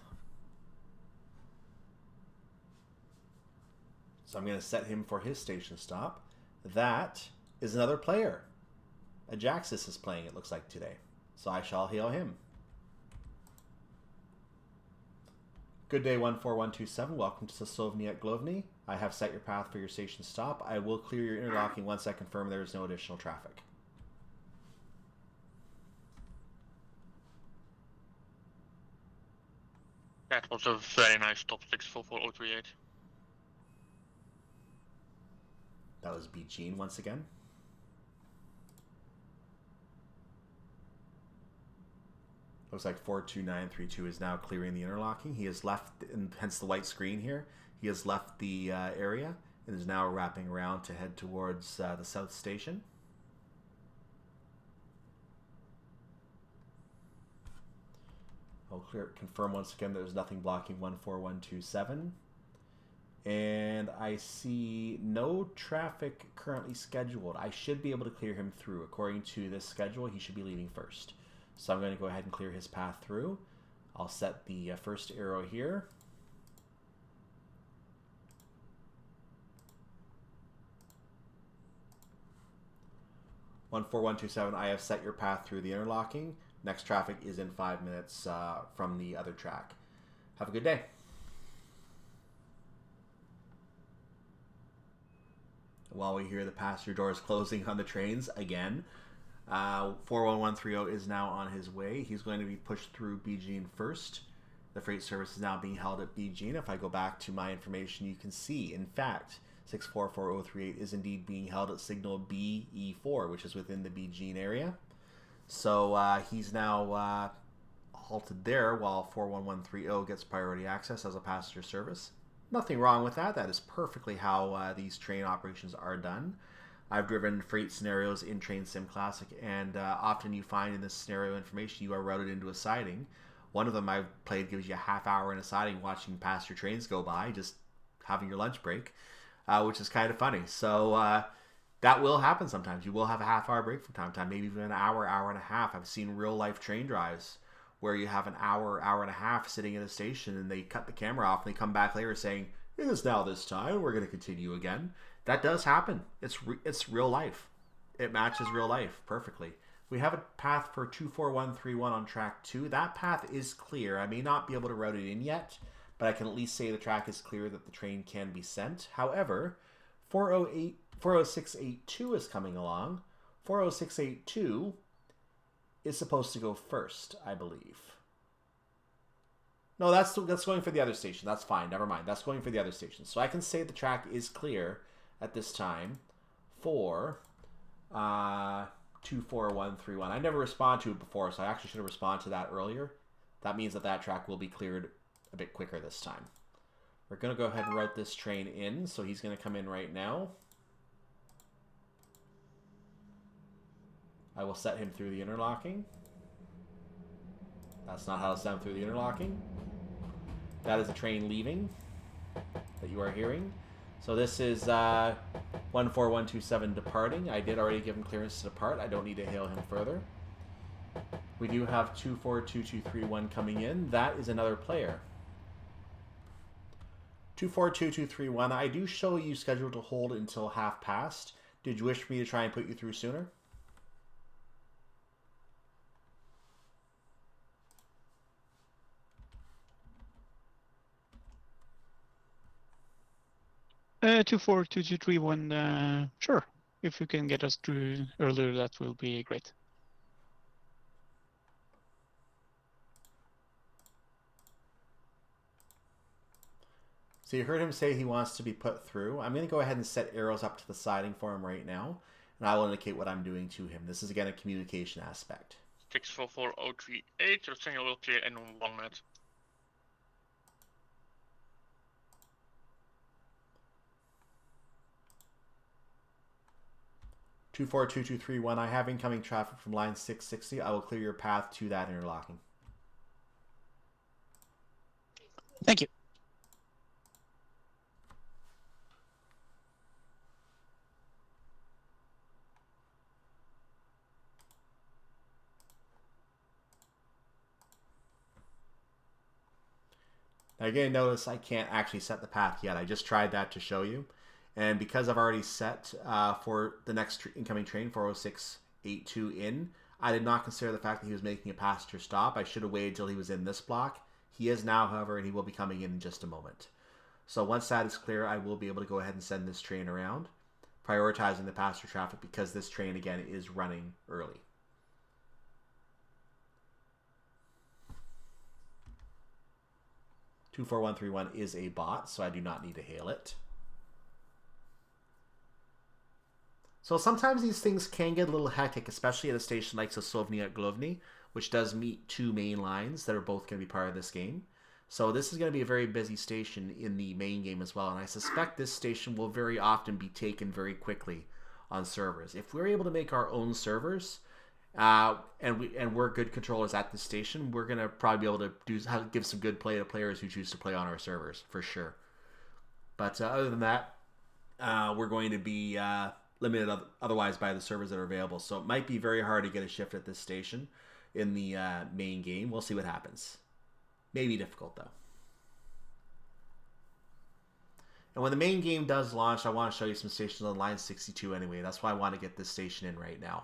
So I'm going to set him for his station stop. That is another player. Ajaxis is playing, it looks like, today. So I shall hail him. Good day, 14127. Welcome to Sosnowiec Glowny. I have set your path for your station stop. I will clear your interlocking once I confirm there is no additional traffic. That was a very nice stop, 644038. That was B. Gene once again. Looks like 42932 is now clearing the interlocking. He has left, and hence the white screen here, he has left the area and is now wrapping around to head towards the south station. I'll confirm once again there's nothing blocking 14127. And I see no traffic currently scheduled. I should be able to clear him through. According to this schedule, he should be leaving first. So I'm going to go ahead and clear his path through. I'll set the first arrow here. "14127, I have set your path through the interlocking. Next traffic is in 5 minutes from the other track. Have a good day." While we hear the passenger doors closing on the trains again, 41130 is now on his way. He's going to be pushed through BGene first. The freight service is now being held at BGene. If I go back to my information, you can see, in fact, 644038 is indeed being held at signal BE4, which is within the BGene area. So he's now halted there while 41130 gets priority access as a passenger service. Nothing wrong with that. That is perfectly how these train operations are done. I've driven freight scenarios in Train Sim Classic, and often you find in this scenario information you are routed into a siding. One of them I've played gives you a half hour in a siding watching passenger trains go by, just having your lunch break, which is kind of funny. So that will happen sometimes. You will have a half hour break from time to time, maybe even an hour, hour and a half. I've seen real life train drives where you have an hour, hour and a half sitting at a station and they cut the camera off and they come back later saying, "It is now this time, we're going to continue again." That does happen. It's real life. It matches real life perfectly. We have a path for 24131 on track 2. That path is clear. I may not be able to route it in yet, but I can at least say the track is clear that the train can be sent. However, 40682 is coming along. 40682 is supposed to go first, I believe. No, that's going for the other station. That's fine. Never mind. That's going for the other station. So I can say the track is clear at this time for 24131. I never responded to it before, so I actually should have responded to that earlier. That means that that track will be cleared a bit quicker this time. We're going to go ahead and route this train in, so he's going to come in right now. I will set him through the interlocking. That's not how to set him through the interlocking. That is a train leaving that you are hearing. So this is 14127 departing. I did already give him clearance to depart. I don't need to hail him further. We do have 242231 coming in. That is another player. 242231. I do show you scheduled to hold until half past. Did you wish me to try and put you through sooner? Uh, 242231. Sure. If you can get us through earlier, that will be great. So you heard him say he wants to be put through. I'm going to go ahead and set arrows up to the siding for him right now, and I will indicate what I'm doing to him. This is, again, a communication aspect. 644038, your signal will clear in 1 minute. Two 42231. I have incoming traffic from line 660. I will clear your path to that interlocking. Thank you. Now again, notice I can't actually set the path yet. I just tried that to show you. And because I've already set for the next incoming train, 40682 in, I did not consider the fact that he was making a passenger stop. I should have waited till he was in this block. He is now, however, and he will be coming in just a moment. So once that is clear, I will be able to go ahead and send this train around, prioritizing the passenger traffic because this train, again, is running early. Two 4131 is a bot, so I do not need to hail it. So sometimes these things can get a little hectic, especially at a station like Sosnowiec Glowny, which does meet two main lines that are both going to be part of this game. So this is going to be a very busy station in the main game as well, and I suspect this station will very often be taken very quickly on servers. If we're able to make our own servers, and we're good controllers at this station, we're going to probably be able to give some good play to players who choose to play on our servers, for sure. But other than that, we're going to be limited otherwise by the servers that are available. So it might be very hard to get a shift at this station in the main game. We'll see what happens. Maybe difficult, though. And when the main game does launch, I want to show you some stations on line 62 anyway. That's why I want to get this station in right now.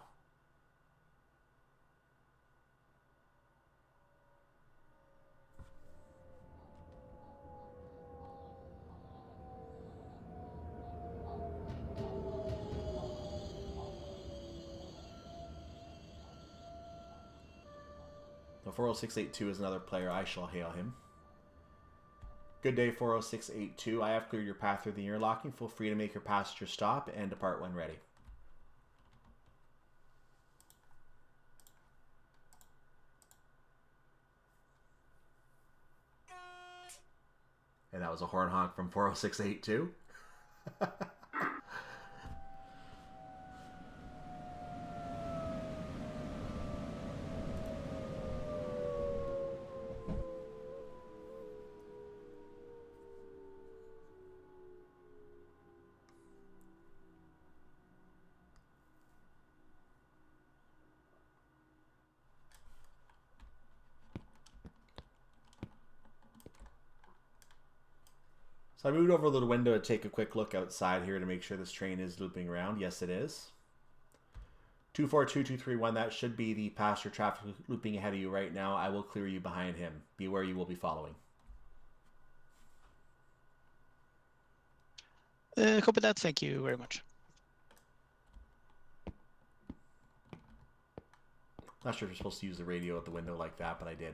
The 40682 is another player. I shall hail him. Good day, 40682. I have cleared your path through the interlocking. Feel free to make your passenger stop and depart when ready. And that was a horn honk from 40682. So I moved over to the window to take a quick look outside here to make sure this train is looping around. Yes, it is. 242231, that should be the passenger traffic looping ahead of you right now. I will clear you behind him. Beware, you will be following. Copy that. Thank you very much. Not sure if you're supposed to use the radio at the window like that, but I did.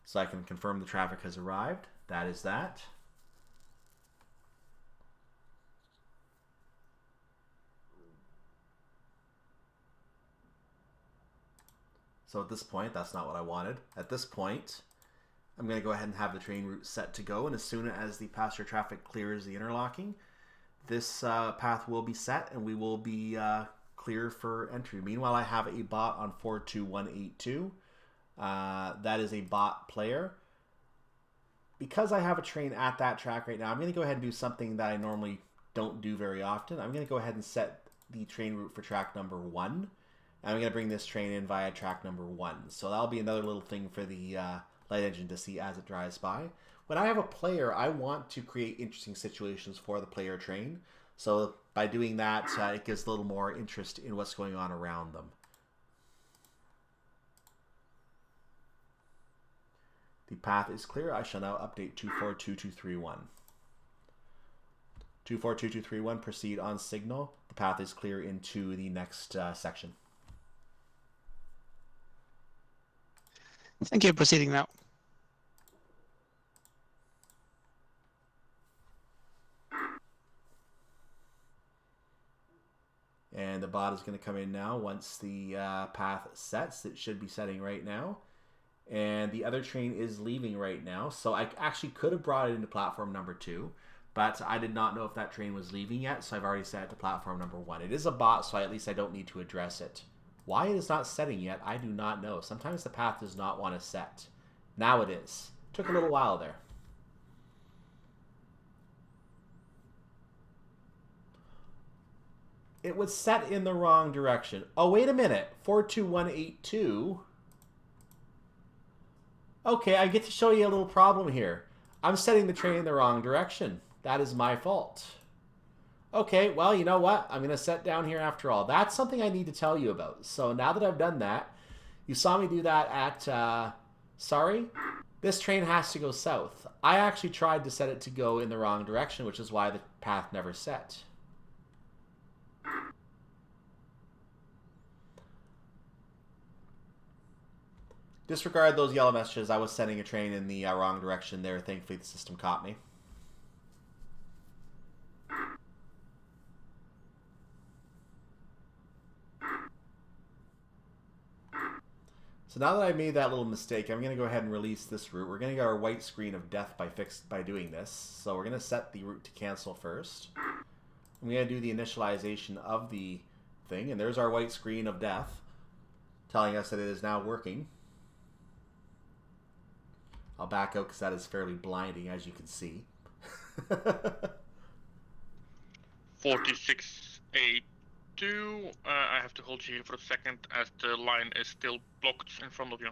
So I can confirm the traffic has arrived. That is that. So at this point, that's not what I wanted. At this point, I'm going to go ahead and have the train route set to go. And as soon as the passenger traffic clears the interlocking, this path will be set and we will be clear for entry. Meanwhile, I have a bot on 42182. That is a bot player. Because I have a train at that track right now, I'm going to go ahead and do something that I normally don't do very often. I'm going to go ahead and set the train route for track number 1. And I'm going to bring this train in via track number 1. So that'll be another little thing for the light engine to see as it drives by. When I have a player, I want to create interesting situations for the player train. So by doing that, it gives a little more interest in what's going on around them. The path is clear. I shall now update 242231. 242231, proceed on signal. The path is clear into the next section. Thank you. Proceeding now. And the bot is going to come in now once the path sets. It should be setting right now. And the other train is leaving right now. So I actually could have brought it into platform number 2, but I did not know if that train was leaving yet, so I've already set it to platform number 1. It is a bot, so at least I don't need to address it. Why it is not setting yet, I do not know. Sometimes the path does not want to set. Now it is. Took a little while there. It was set in the wrong direction. Oh, wait a minute. 42182... Okay, I get to show you a little problem here. I'm setting the train in the wrong direction. That is my fault. Okay, well, you know what? I'm going to set down here after all. That's something I need to tell you about. So now that I've done that, you saw me do that at, sorry, this train has to go south. I actually tried to set it to go in the wrong direction, which is why the path never set. Disregard those yellow messages. I was sending a train in the wrong direction there. Thankfully, the system caught me. So now that I made that little mistake, I'm going to go ahead and release this route. We're going to get our white screen of death by doing this. So we're going to set the route to cancel first. I'm going to do the initialization of the thing, and there's our white screen of death telling us that it is now working. I'll back out because that is fairly blinding, as you can see. 4682. I have to hold you here for a second as the line is still blocked in front of you.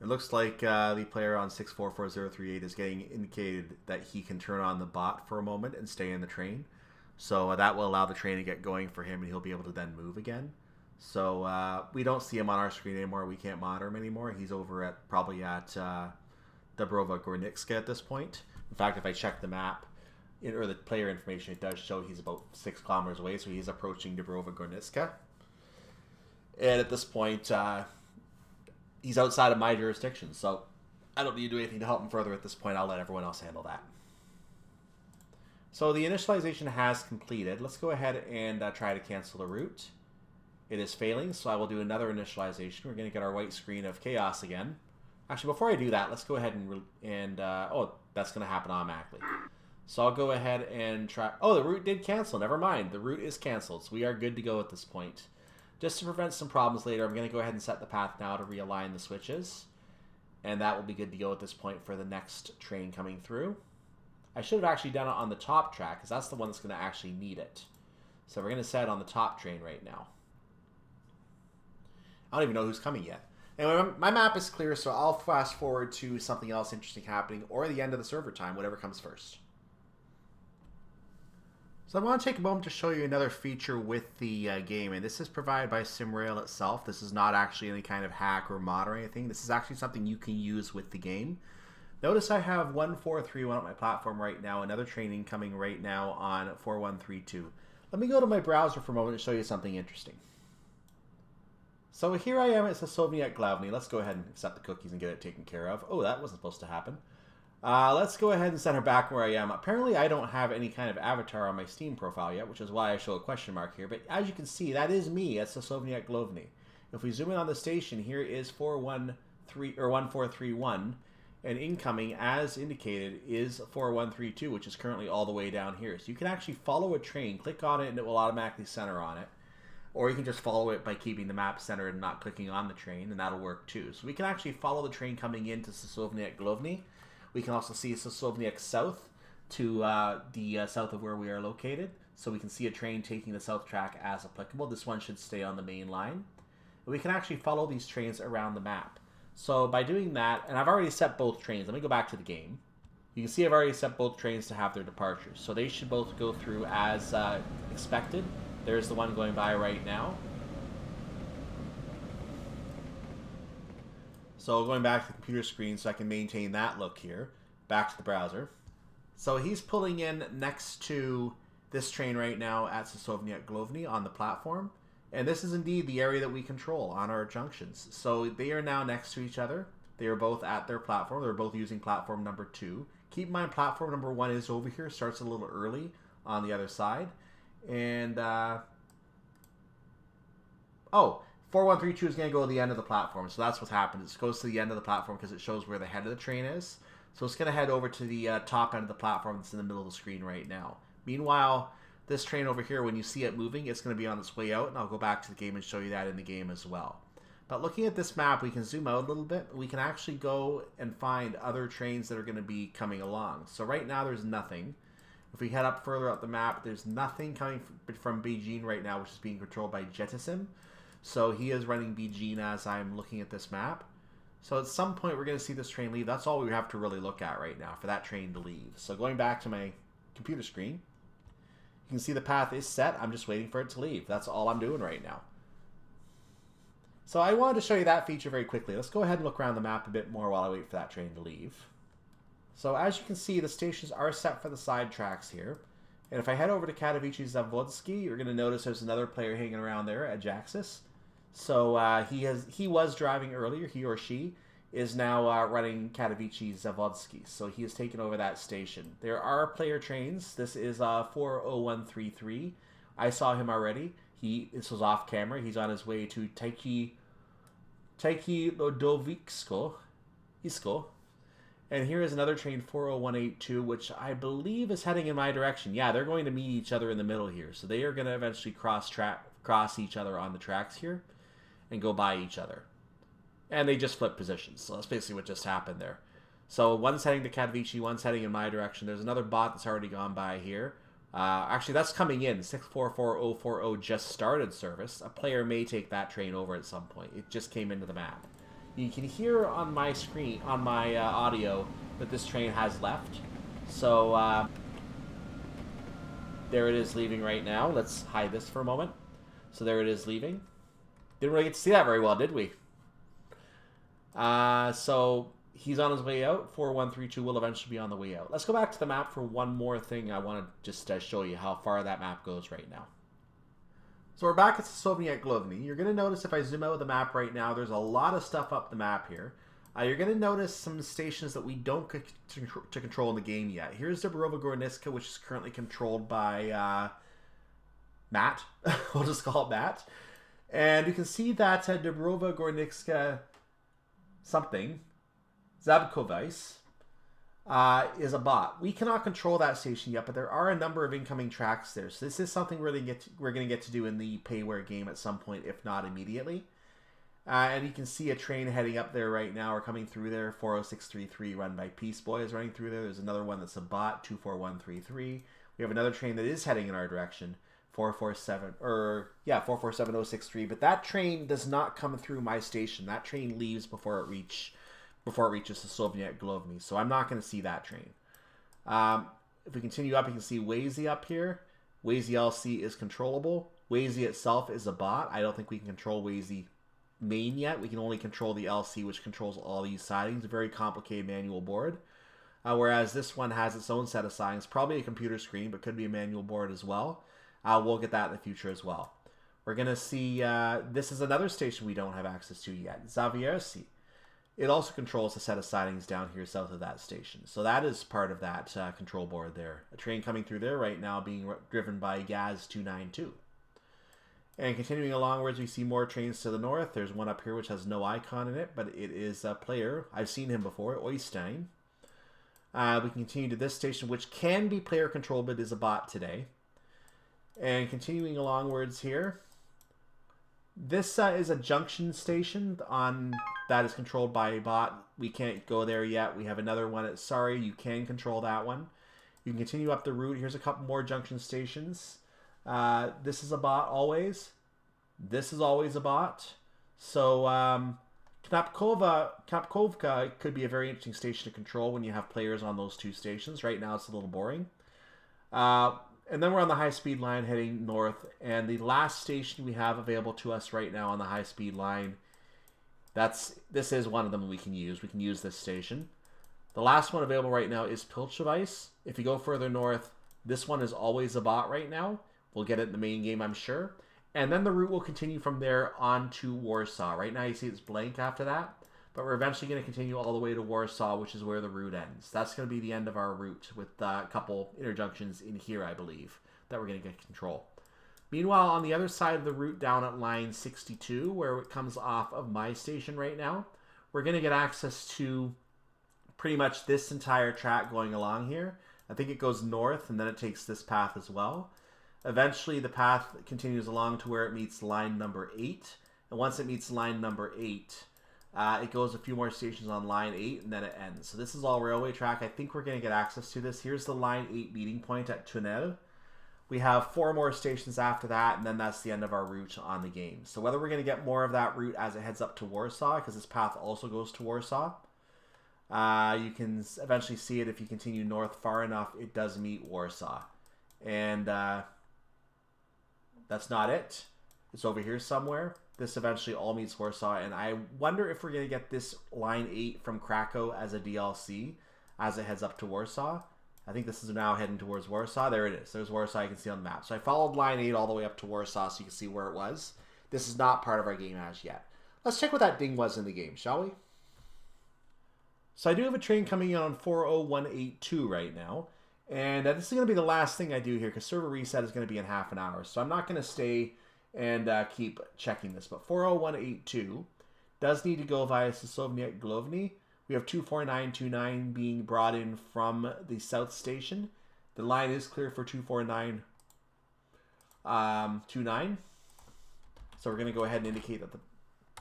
It looks like the player on 644038 is getting indicated that he can turn on the bot for a moment and stay in the train. So that will allow the train to get going for him, and he'll be able to then move again. So we don't see him on our screen anymore. We can't monitor him anymore. He's over at probably at Dobrova Gornicka at this point. In fact, if I check the map or the player information, it does show he's about 6 kilometers away. So he's approaching Dobrova Gornicka. And at this point, he's outside of my jurisdiction, so I don't need to do anything to help him further at this point. I'll let everyone else handle that. So the initialization has completed. Let's go ahead and try to cancel the route. It is failing, so I will do another initialization. We're going to get our white screen of chaos again. Actually, before I do that, let's go ahead and oh, that's going to happen automatically. So I'll go ahead and try. Oh, the route did cancel. Never mind. The route is canceled, so we are good to go at this point. Just to prevent some problems later, I'm going to go ahead and set the path now to realign the switches. And that will be good to go at this point for the next train coming through. I should have actually done it on the top track, because that's the one that's going to actually need it. So we're going to set it on the top train right now. I don't even know who's coming yet. Anyway, my map is clear, so I'll fast forward to something else interesting happening, or the end of the server time, whatever comes first. So I want to take a moment to show you another feature with the game, and this is provided by Simrail itself. This is not actually any kind of hack or mod or anything. This is actually something you can use with the game. Notice I have 1431 on my platform right now, another training coming right now on 4132. Let me go to my browser for a moment and show you something interesting. So here I am at Sosnowiec Glowny. Let's go ahead and accept the cookies and get it taken care of. Oh, that wasn't supposed to happen. Let's go ahead and send her back where I am. Apparently, I don't have any kind of avatar on my Steam profile yet, which is why I show a question mark here. But as you can see, that is me at Sosnowiec Glowny. If we zoom in on the station, here is 1431, and incoming, as indicated, is 4132, which is currently all the way down here. So you can actually follow a train, click on it, and it will automatically center on it. Or you can just follow it by keeping the map centered and not clicking on the train, and that'll work too. So we can actually follow the train coming into Sosnowiec Glowny. We can also see Sosnowiec South to the south of where we are located. So we can see a train taking the south track as applicable. This one should stay on the main line. And we can actually follow these trains around the map. So by doing that, and I've already set both trains. Let me go back to the game. You can see I've already set both trains to have their departures. So they should both go through as expected. There's the one going by right now. So going back to the computer screen so I can maintain that look here. Back to the browser. So he's pulling in next to this train right now at Sosnowiec Glowny on the platform. And this is indeed the area that we control on our junctions. So they are now next to each other. They are both at their platform. They're both using platform number 2. Keep in mind platform number 1 is over here. Starts a little early on the other side. And, 4132 is going to go to the end of the platform. So that's what's happened. It goes to the end of the platform because it shows where the head of the train is. So it's going to head over to the top end of the platform that's in the middle of the screen right now. Meanwhile, this train over here, when you see it moving, it's going to be on its way out. And I'll go back to the game and show you that in the game as well. But looking at this map, we can zoom out a little bit. We can actually go and find other trains that are going to be coming along. So right now there's nothing. If we head up further up the map, there's nothing coming from Beijing right now, which is being controlled by Jettison. So he is running Beijing as I'm looking at this map. So at some point we're going to see this train leave. That's all we have to really look at right now for that train to leave. So going back to my computer screen, you can see the path is set. I'm just waiting for it to leave. That's all I'm doing right now. So I wanted to show you that feature very quickly. Let's go ahead and look around the map a bit more while I wait for that train to leave. So as you can see, the stations are set for the side tracks here. And if I head over to Katowice Zawodzki, you're going to notice there's another player hanging around there at Jaxis. So he was driving earlier, he or she is now running Katowice Zawodzki. So he has taken over that station. There are player trains. This is 40133. I saw him already. This was off camera. He's on his way to Taiki Lodowicko. And here is another train, 40182, which I believe is heading in my direction. Yeah, they're going to meet each other in the middle here. So they are going to eventually cross each other on the tracks here and go by each other. And they just flip positions. So that's basically what just happened there. So one's heading to Katowice, one's heading in my direction. There's another bot that's already gone by here. Actually, that's coming in. 644040 just started service. A player may take that train over at some point. It just came into the map. You can hear on my screen, on my audio, that this train has left. So there it is leaving right now. Let's hide this for a moment. So there it is leaving. Didn't really get to see that very well, did we? So he's on his way out. 4132 will eventually be on the way out. Let's go back to the map for one more thing. I want to just show you how far that map goes right now. So we're back at Sosnowiec Glowny. You're going to notice if I zoom out of the map right now, there's a lot of stuff up the map here. You're going to notice some stations that we don't get to control in the game yet. Here's Dąbrowa Górnicza, which is currently controlled by Matt. We'll just call it Matt. And you can see that Dąbrowa Górnicza something, Zabkowice, is a bot. We cannot control that station yet, but there are a number of incoming tracks there. So this is something we're going to get to do in the payware game at some point, if not immediately. And you can see a train heading up there right now, or coming through there. 40633 run by Peace Boy is running through there. There's another one that's a bot, 24133. We have another train that is heading in our direction, 447063. But that train does not come through my station. That train leaves before it reaches the Sosnowiec Glowny. So I'm not going to see that train. If we continue up, you can see Wazy up here. Wazy LC is controllable. Wazy itself is a bot. I don't think we can control Wazy main yet. We can only control the LC, which controls all these sidings. A very complicated manual board. Whereas this one has its own set of sidings. Probably a computer screen, but could be a manual board as well. We'll get that in the future as well. We're going to see, this is another station we don't have access to yet. Zawiercie. It also controls a set of sidings down here south of that station. So that is part of that control board there. A train coming through there right now being driven by Gaz 292. And continuing alongwards, we see more trains to the north. There's one up here which has no icon in it, but it is a player. I've seen him before, Oystein. We can continue to this station, which can be player controlled, but is a bot today. And continuing alongwards here, this is a junction station that is controlled by a bot. We can't go there yet. We have another one at Sorry. You can control that one. You can continue up the route. Here's a couple more junction stations. This is a bot always. This is always a bot. So Knapkowka could be a very interesting station to control when you have players on those two stations. Right now it's a little boring. And then we're on the high-speed line heading north. And the last station we have available to us right now on the high-speed line, this is one of them we can use. We can use this station. The last one available right now is Pilchowice. If you go further north, this one is always a bot right now. We'll get it in the main game, I'm sure. And then the route will continue from there on to Warsaw. Right now you see it's blank after that. But we're eventually going to continue all the way to Warsaw, which is where the route ends. That's going to be the end of our route with a couple interjunctions in here, I believe, that we're going to get control. Meanwhile, on the other side of the route down at line 62, where it comes off of my station right now, we're going to get access to pretty much this entire track going along here. I think it goes north, and then it takes this path as well. Eventually, the path continues along to where it meets line number 8. And once it meets line number 8, it goes a few more stations on line 8, and then it ends. So this is all railway track. I think we're going to get access to this. Here's the line 8 meeting point at Tunnel. We have 4 more stations after that, and then that's the end of our route on the game. So whether we're going to get more of that route as it heads up to Warsaw, because this path also goes to Warsaw, you can eventually see it if you continue north far enough, it does meet Warsaw. And that's not it. It's over here somewhere. This eventually all meets Warsaw, and I wonder if we're going to get this line 8 from Krakow as a DLC as it heads up to Warsaw. I think this is now heading towards Warsaw. There it is. There's Warsaw. You can see on the map. So I followed line 8 all the way up to Warsaw so you can see where it was. This is not part of our game as yet. Let's check what that ding was in the game, shall we? So I do have a train coming in on 40182 right now. And this is going to be the last thing I do here because server reset is going to be in half an hour. So I'm not going to stay and keep checking this. But 40182 does need to go via Sosnowiec Glowny. We have 24929 being brought in from the south station. The line is clear for 24929. So we're going to go ahead and indicate that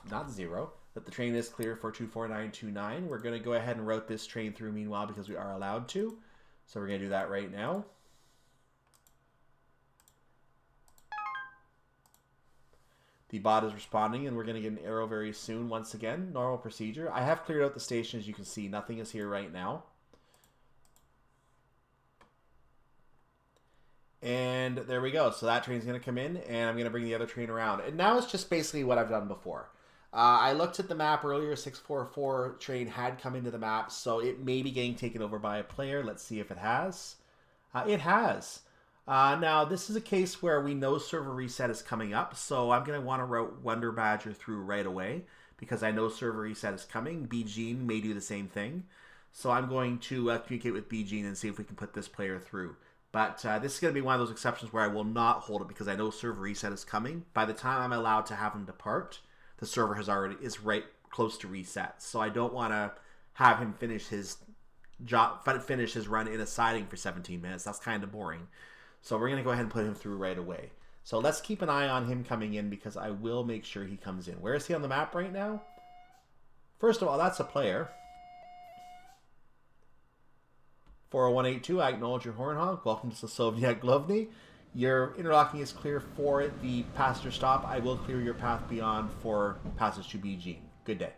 that the train is clear for 24929. We're going to go ahead and route this train through meanwhile because we are allowed to. So we're going to do that right now. The bot is responding, and we're going to get an arrow very soon. Once again, normal procedure. I have cleared out the station, as you can see. Nothing is here right now. And there we go. So that train's going to come in, and I'm going to bring the other train around. And now it's just basically what I've done before. I looked at the map earlier. 644 train had come into the map, so it may be getting taken over by a player. Let's see if it has. It has. Now, this is a case where we know server reset is coming up, so I'm going to want to route Wonder Badger through right away because I know server reset is coming. BGene may do the same thing. So I'm going to communicate with BGene and see if we can put this player through. But this is going to be one of those exceptions where I will not hold it because I know server reset is coming. By the time I'm allowed to have him depart, the server is right close to reset. So I don't want to have him finish his run in a siding for 17 minutes. That's kind of boring. So we're going to go ahead and put him through right away. So let's keep an eye on him coming in because I will make sure he comes in. Where is he on the map right now? First of all, that's a player. 40182, I acknowledge your horn honk. Welcome to Sosnowiec Glowny. Your interlocking is clear for the passenger stop. I will clear your path beyond for passage to BG. Good day.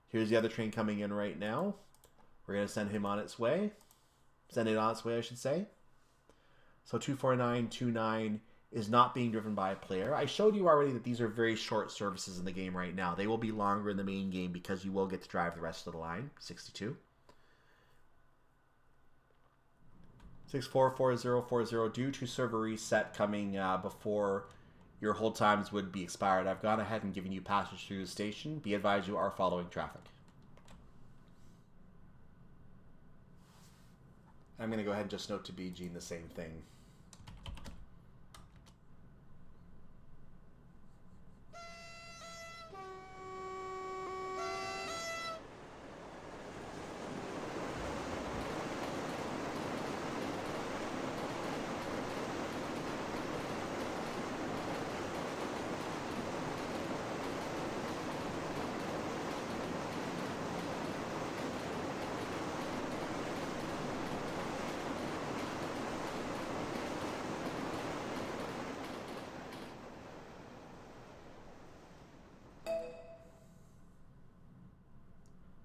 Here's the other train coming in right now. We're going to send him on its way. Send it on its way, I should say. So 24929 is not being driven by a player. I showed you already that these are very short services in the game right now. They will be longer in the main game because you will get to drive the rest of the line. 62. 644040 due to server reset coming before your hold times would be expired. I've gone ahead and given you passage through the station. Be advised you are following traffic. I'm going to go ahead and just note to BG the same thing.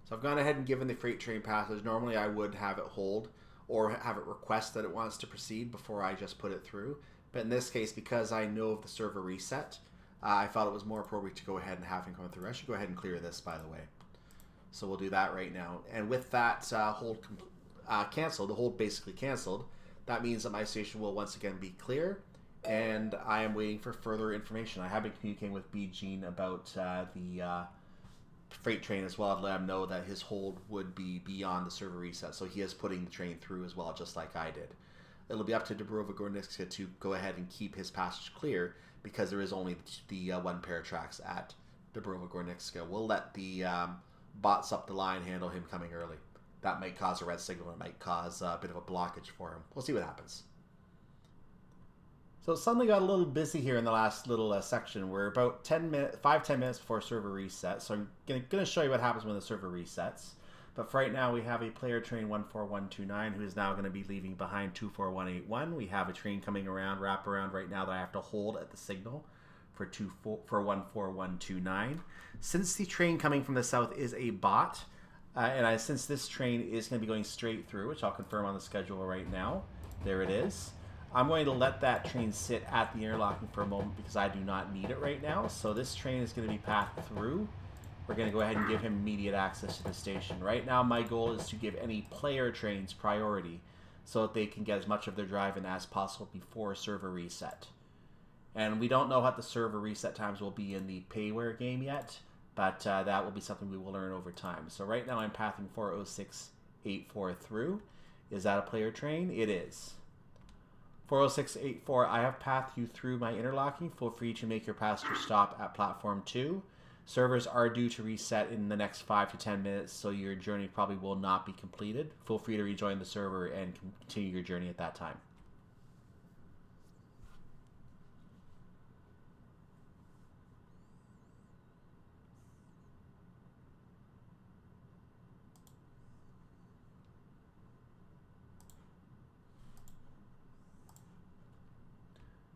So I've gone ahead and given the freight train passage. Normally I would have it hold or have it request that it wants to proceed before I just put it through. But in this case, because I know of the server reset, I felt it was more appropriate to go ahead and have him come through. I should go ahead and clear this, by the way. So we'll do that right now. And with that hold canceled, the hold basically canceled, that means that my station will once again be clear. And I am waiting for further information. I have been communicating with BGene about the freight train as well. I'd let him know that his hold would be beyond the server reset, so he is putting the train through as well, just like I did. It'll be up to Dubrowa Górnicka to go ahead and keep his passage clear because there is only the one pair of tracks at Dubrowa Górnicka. We'll let the bots up the line handle him coming early. that might cause a red signal. It might cause a bit of a blockage for him. We'll see what happens. So it suddenly got a little busy here in the last little section. We're about 10 minutes before server reset. So I'm going to show you what happens when the server resets. But for right now, we have a player train 14129 who is now going to be leaving behind 24181. We have a train coming around, wrap around right now that I have to hold at the signal for 14129. Since the train coming from the south is a bot, and since this train is going to be going straight through, which I'll confirm on the schedule right now, there it is. I'm going to let that train sit at the interlocking for a moment because I do not need it right now. So this train is going to be pathed through. We're going to go ahead and give him immediate access to the station. Right now my goal is to give any player trains priority so that they can get as much of their drive in as possible before server reset. And we don't know what the server reset times will be in the payware game yet, but that will be something we will learn over time. So right now I'm pathing 40684 through. Is that a player train? It is. 40684, I have pathed you through my interlocking. Feel free to make your passenger stop at platform 2. Servers are due to reset in the next 5 to 10 minutes, so your journey probably will not be completed. Feel free to rejoin the server and continue your journey at that time.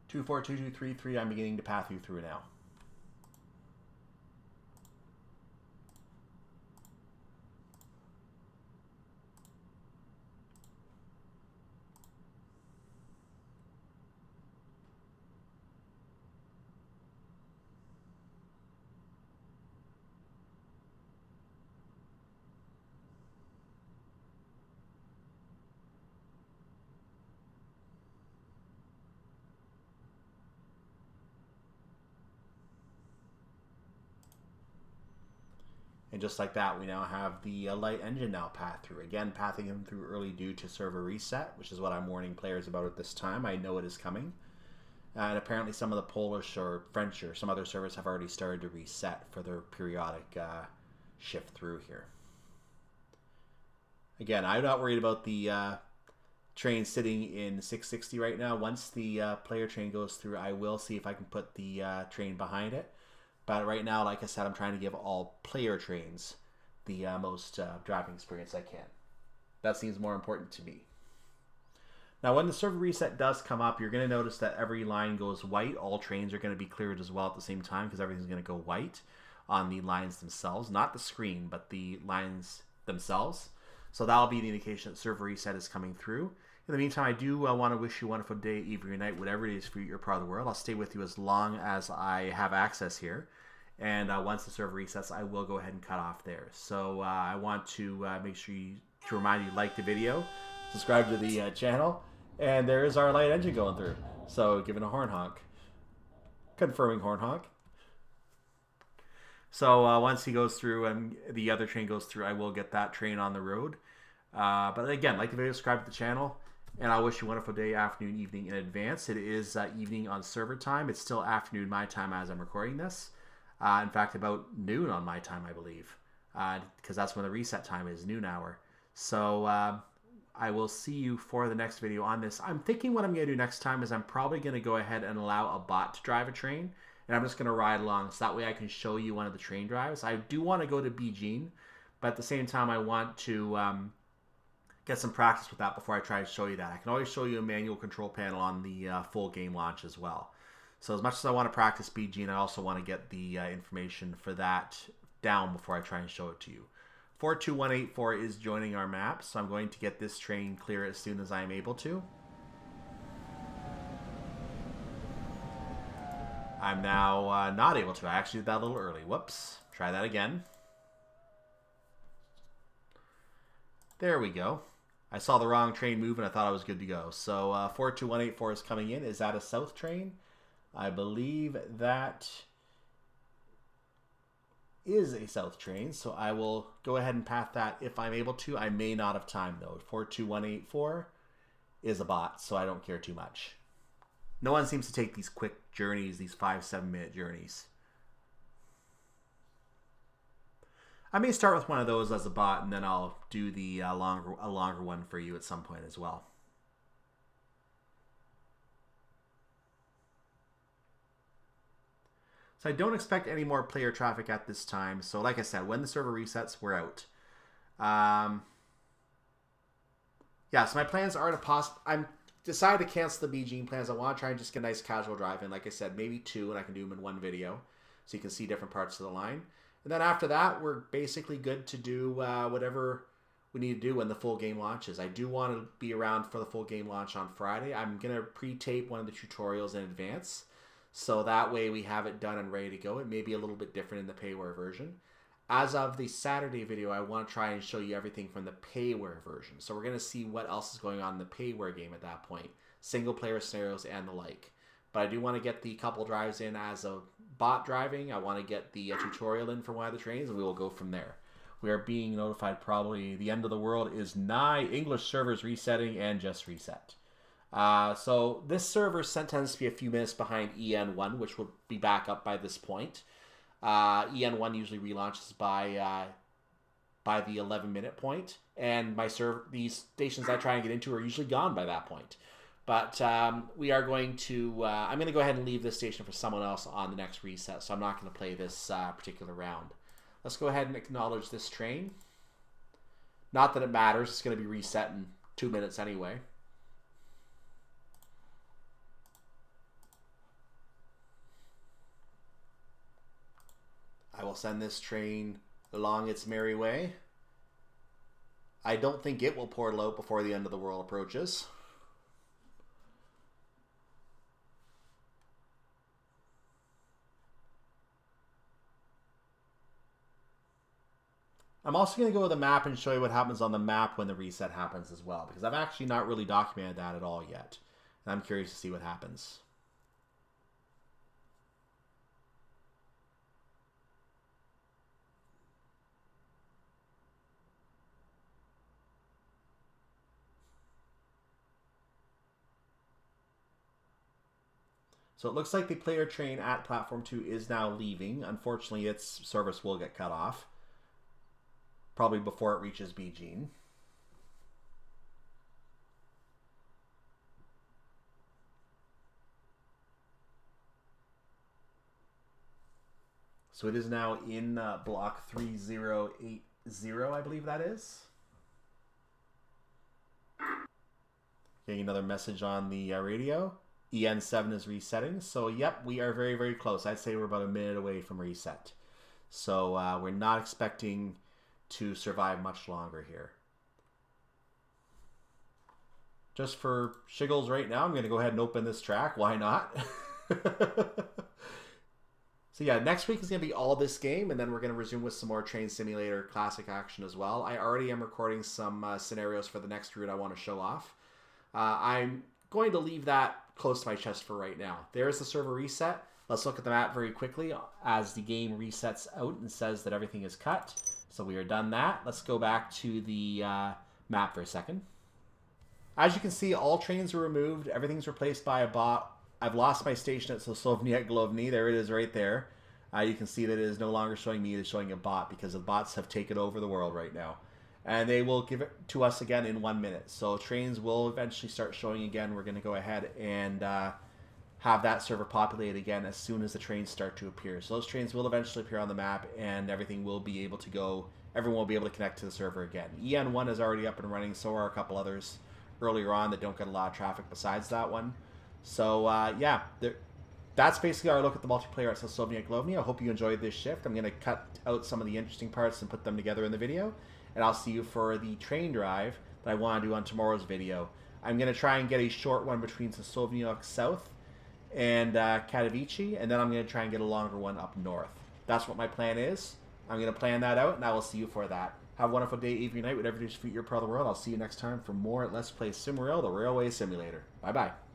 Two four two two three three. I'm beginning to path you through now. And just like that, we now have the light engine now path through. Again, pathing him through early due to server reset, which is what I'm warning players about at this time. I know it is coming. And apparently some of the Polish or French or some other servers have already started to reset for their periodic shift through here. Again, I'm not worried about the train sitting in 660 right now. Once the player train goes through, I will see if I can put the train behind it. But right now, like I said, I'm trying to give all player trains the most driving experience I can. That seems more important to me. Now, when the server reset does come up, you're going to notice that every line goes white. All trains are going to be cleared as well at the same time because everything's going to go white on the lines themselves. Not the screen, but the lines themselves. So that'll be the indication that server reset is coming through. In the meantime, I do want to wish you a wonderful day, evening, or night, whatever it is for your part of the world. I'll stay with you as long as I have access here. And once the server resets, I will go ahead and cut off there. So I want to make sure to remind you, like the video, subscribe to the channel, and there is our light engine going through. So give it a horn honk. Confirming horn honk. So once he goes through and the other train goes through, I will get that train on the road. But again, like the video, subscribe to the channel, and I wish you a wonderful day, afternoon, evening in advance. It is evening on server time. It's still afternoon my time as I'm recording this. In fact, about noon on my time, I believe, because that's when the reset time is, noon hour. So I will see you for the next video on this. I'm thinking what I'm going to do next time is I'm probably going to go ahead and allow a bot to drive a train, and I'm just going to ride along, so that way I can show you one of the train drives. I do want to go to Beijing, but at the same time, I want to get some practice with that before I try to show you that. I can always show you a manual control panel on the full game launch as well. So as much as I want to practice BG, I also want to get the information for that down before I try and show it to you. 42184 is joining our map, so I'm going to get this train clear as soon as I am able to. I'm now not able to. I actually did that a little early. Whoops. Try that again. There we go. I saw the wrong train move and I thought I was good to go. So 42184 is coming in. Is that a south train? I believe that is a south train, so I will go ahead and path that if I'm able to. I may not have time, though. 42184 is a bot, so I don't care too much. No one seems to take these quick journeys, these 5-7 minute journeys. I may start with one of those as a bot, and then I'll do the longer one for you at some point as well. So I don't expect any more player traffic at this time. So like I said, when the server resets, we're out. Yeah, so my plans are to I'm decided to cancel the BG plans. I want to try and just get a nice casual drive in. Like I said, maybe 2, and I can do them in one video. So you can see different parts of the line. And then after that, we're basically good to do whatever we need to do when the full game launches. I do want to be around for the full game launch on Friday. I'm going to pre-tape one of the tutorials in advance. So that way we have it done and ready to go. It may be a little bit different in the payware version. As of the Saturday video, I want to try and show you everything from the payware version. So we're going to see what else is going on in the payware game at that point. Single player scenarios and the like. But I do want to get the couple drives in as a bot driving. I want to get the tutorial in for one of the trains, and we will go from there. We are being notified probably the end of the world is nigh. English servers resetting and just reset. So this server tends to be a few minutes behind EN1, which will be back up by this point. EN1 usually relaunches by the 11-minute point, and these stations I try and get into are usually gone by that point. But we are going to, I'm going to go ahead and leave this station for someone else on the next reset, so I'm not going to play this particular round. Let's go ahead and acknowledge this train. Not that it matters, it's going to be reset in 2 minutes anyway. I will send this train along its merry way. I don't think it will portal out before the end of the world approaches. I'm also going to go with the map and show you what happens on the map when the reset happens as well, because I've actually not really documented that at all yet. And I'm curious to see what happens. So it looks like the player train at Platform 2 is now leaving. Unfortunately, its service will get cut off. Probably before it reaches BG. So it is now in block 3080, I believe that is. Getting another message on the radio. EN7 is resetting. So, yep, we are very, very close. I'd say we're about a minute away from reset. So, we're not expecting to survive much longer here. Just for shiggles right now, I'm going to go ahead and open this track. Why not? So yeah, next week is going to be all this game, and then we're going to resume with some more Train Simulator Classic action as well. I already am recording some scenarios for the next route I want to show off. I'm going to leave that close to my chest for right now. There's the server reset. Let's look at the map very quickly as the game resets out and says that everything is cut. So we are done that. Let's go back to the map for a second. As you can see, all trains are removed. Everything's replaced by a bot. I've lost my station at Sosnowiec Glowny. There it is right there. You can see that it is no longer showing me, it is showing a bot because the bots have taken over the world right now. And they will give it to us again in 1 minute. So trains will eventually start showing again. We're going to go ahead and have that server populate again as soon as the trains start to appear. So those trains will eventually appear on the map and everything will be able to go, everyone will be able to connect to the server again. EN1 is already up and running, so are a couple others earlier on that don't get a lot of traffic besides that one. So yeah, that's basically our look at the multiplayer at Sosnowiec Glowny. I hope you enjoyed this shift. I'm going to cut out some of the interesting parts and put them together in the video. And I'll see you for the train drive that I want to do on tomorrow's video. I'm going to try and get a short one between Sosnowiec South and Katowice, and then I'm going to try and get a longer one up north. That's what my plan is. I'm going to plan that out, and I will see you for that. Have a wonderful day, evening, night, whatever it is for your part of the world. I'll see you next time for more Let's Play Simrail, the Railway Simulator. Bye-bye.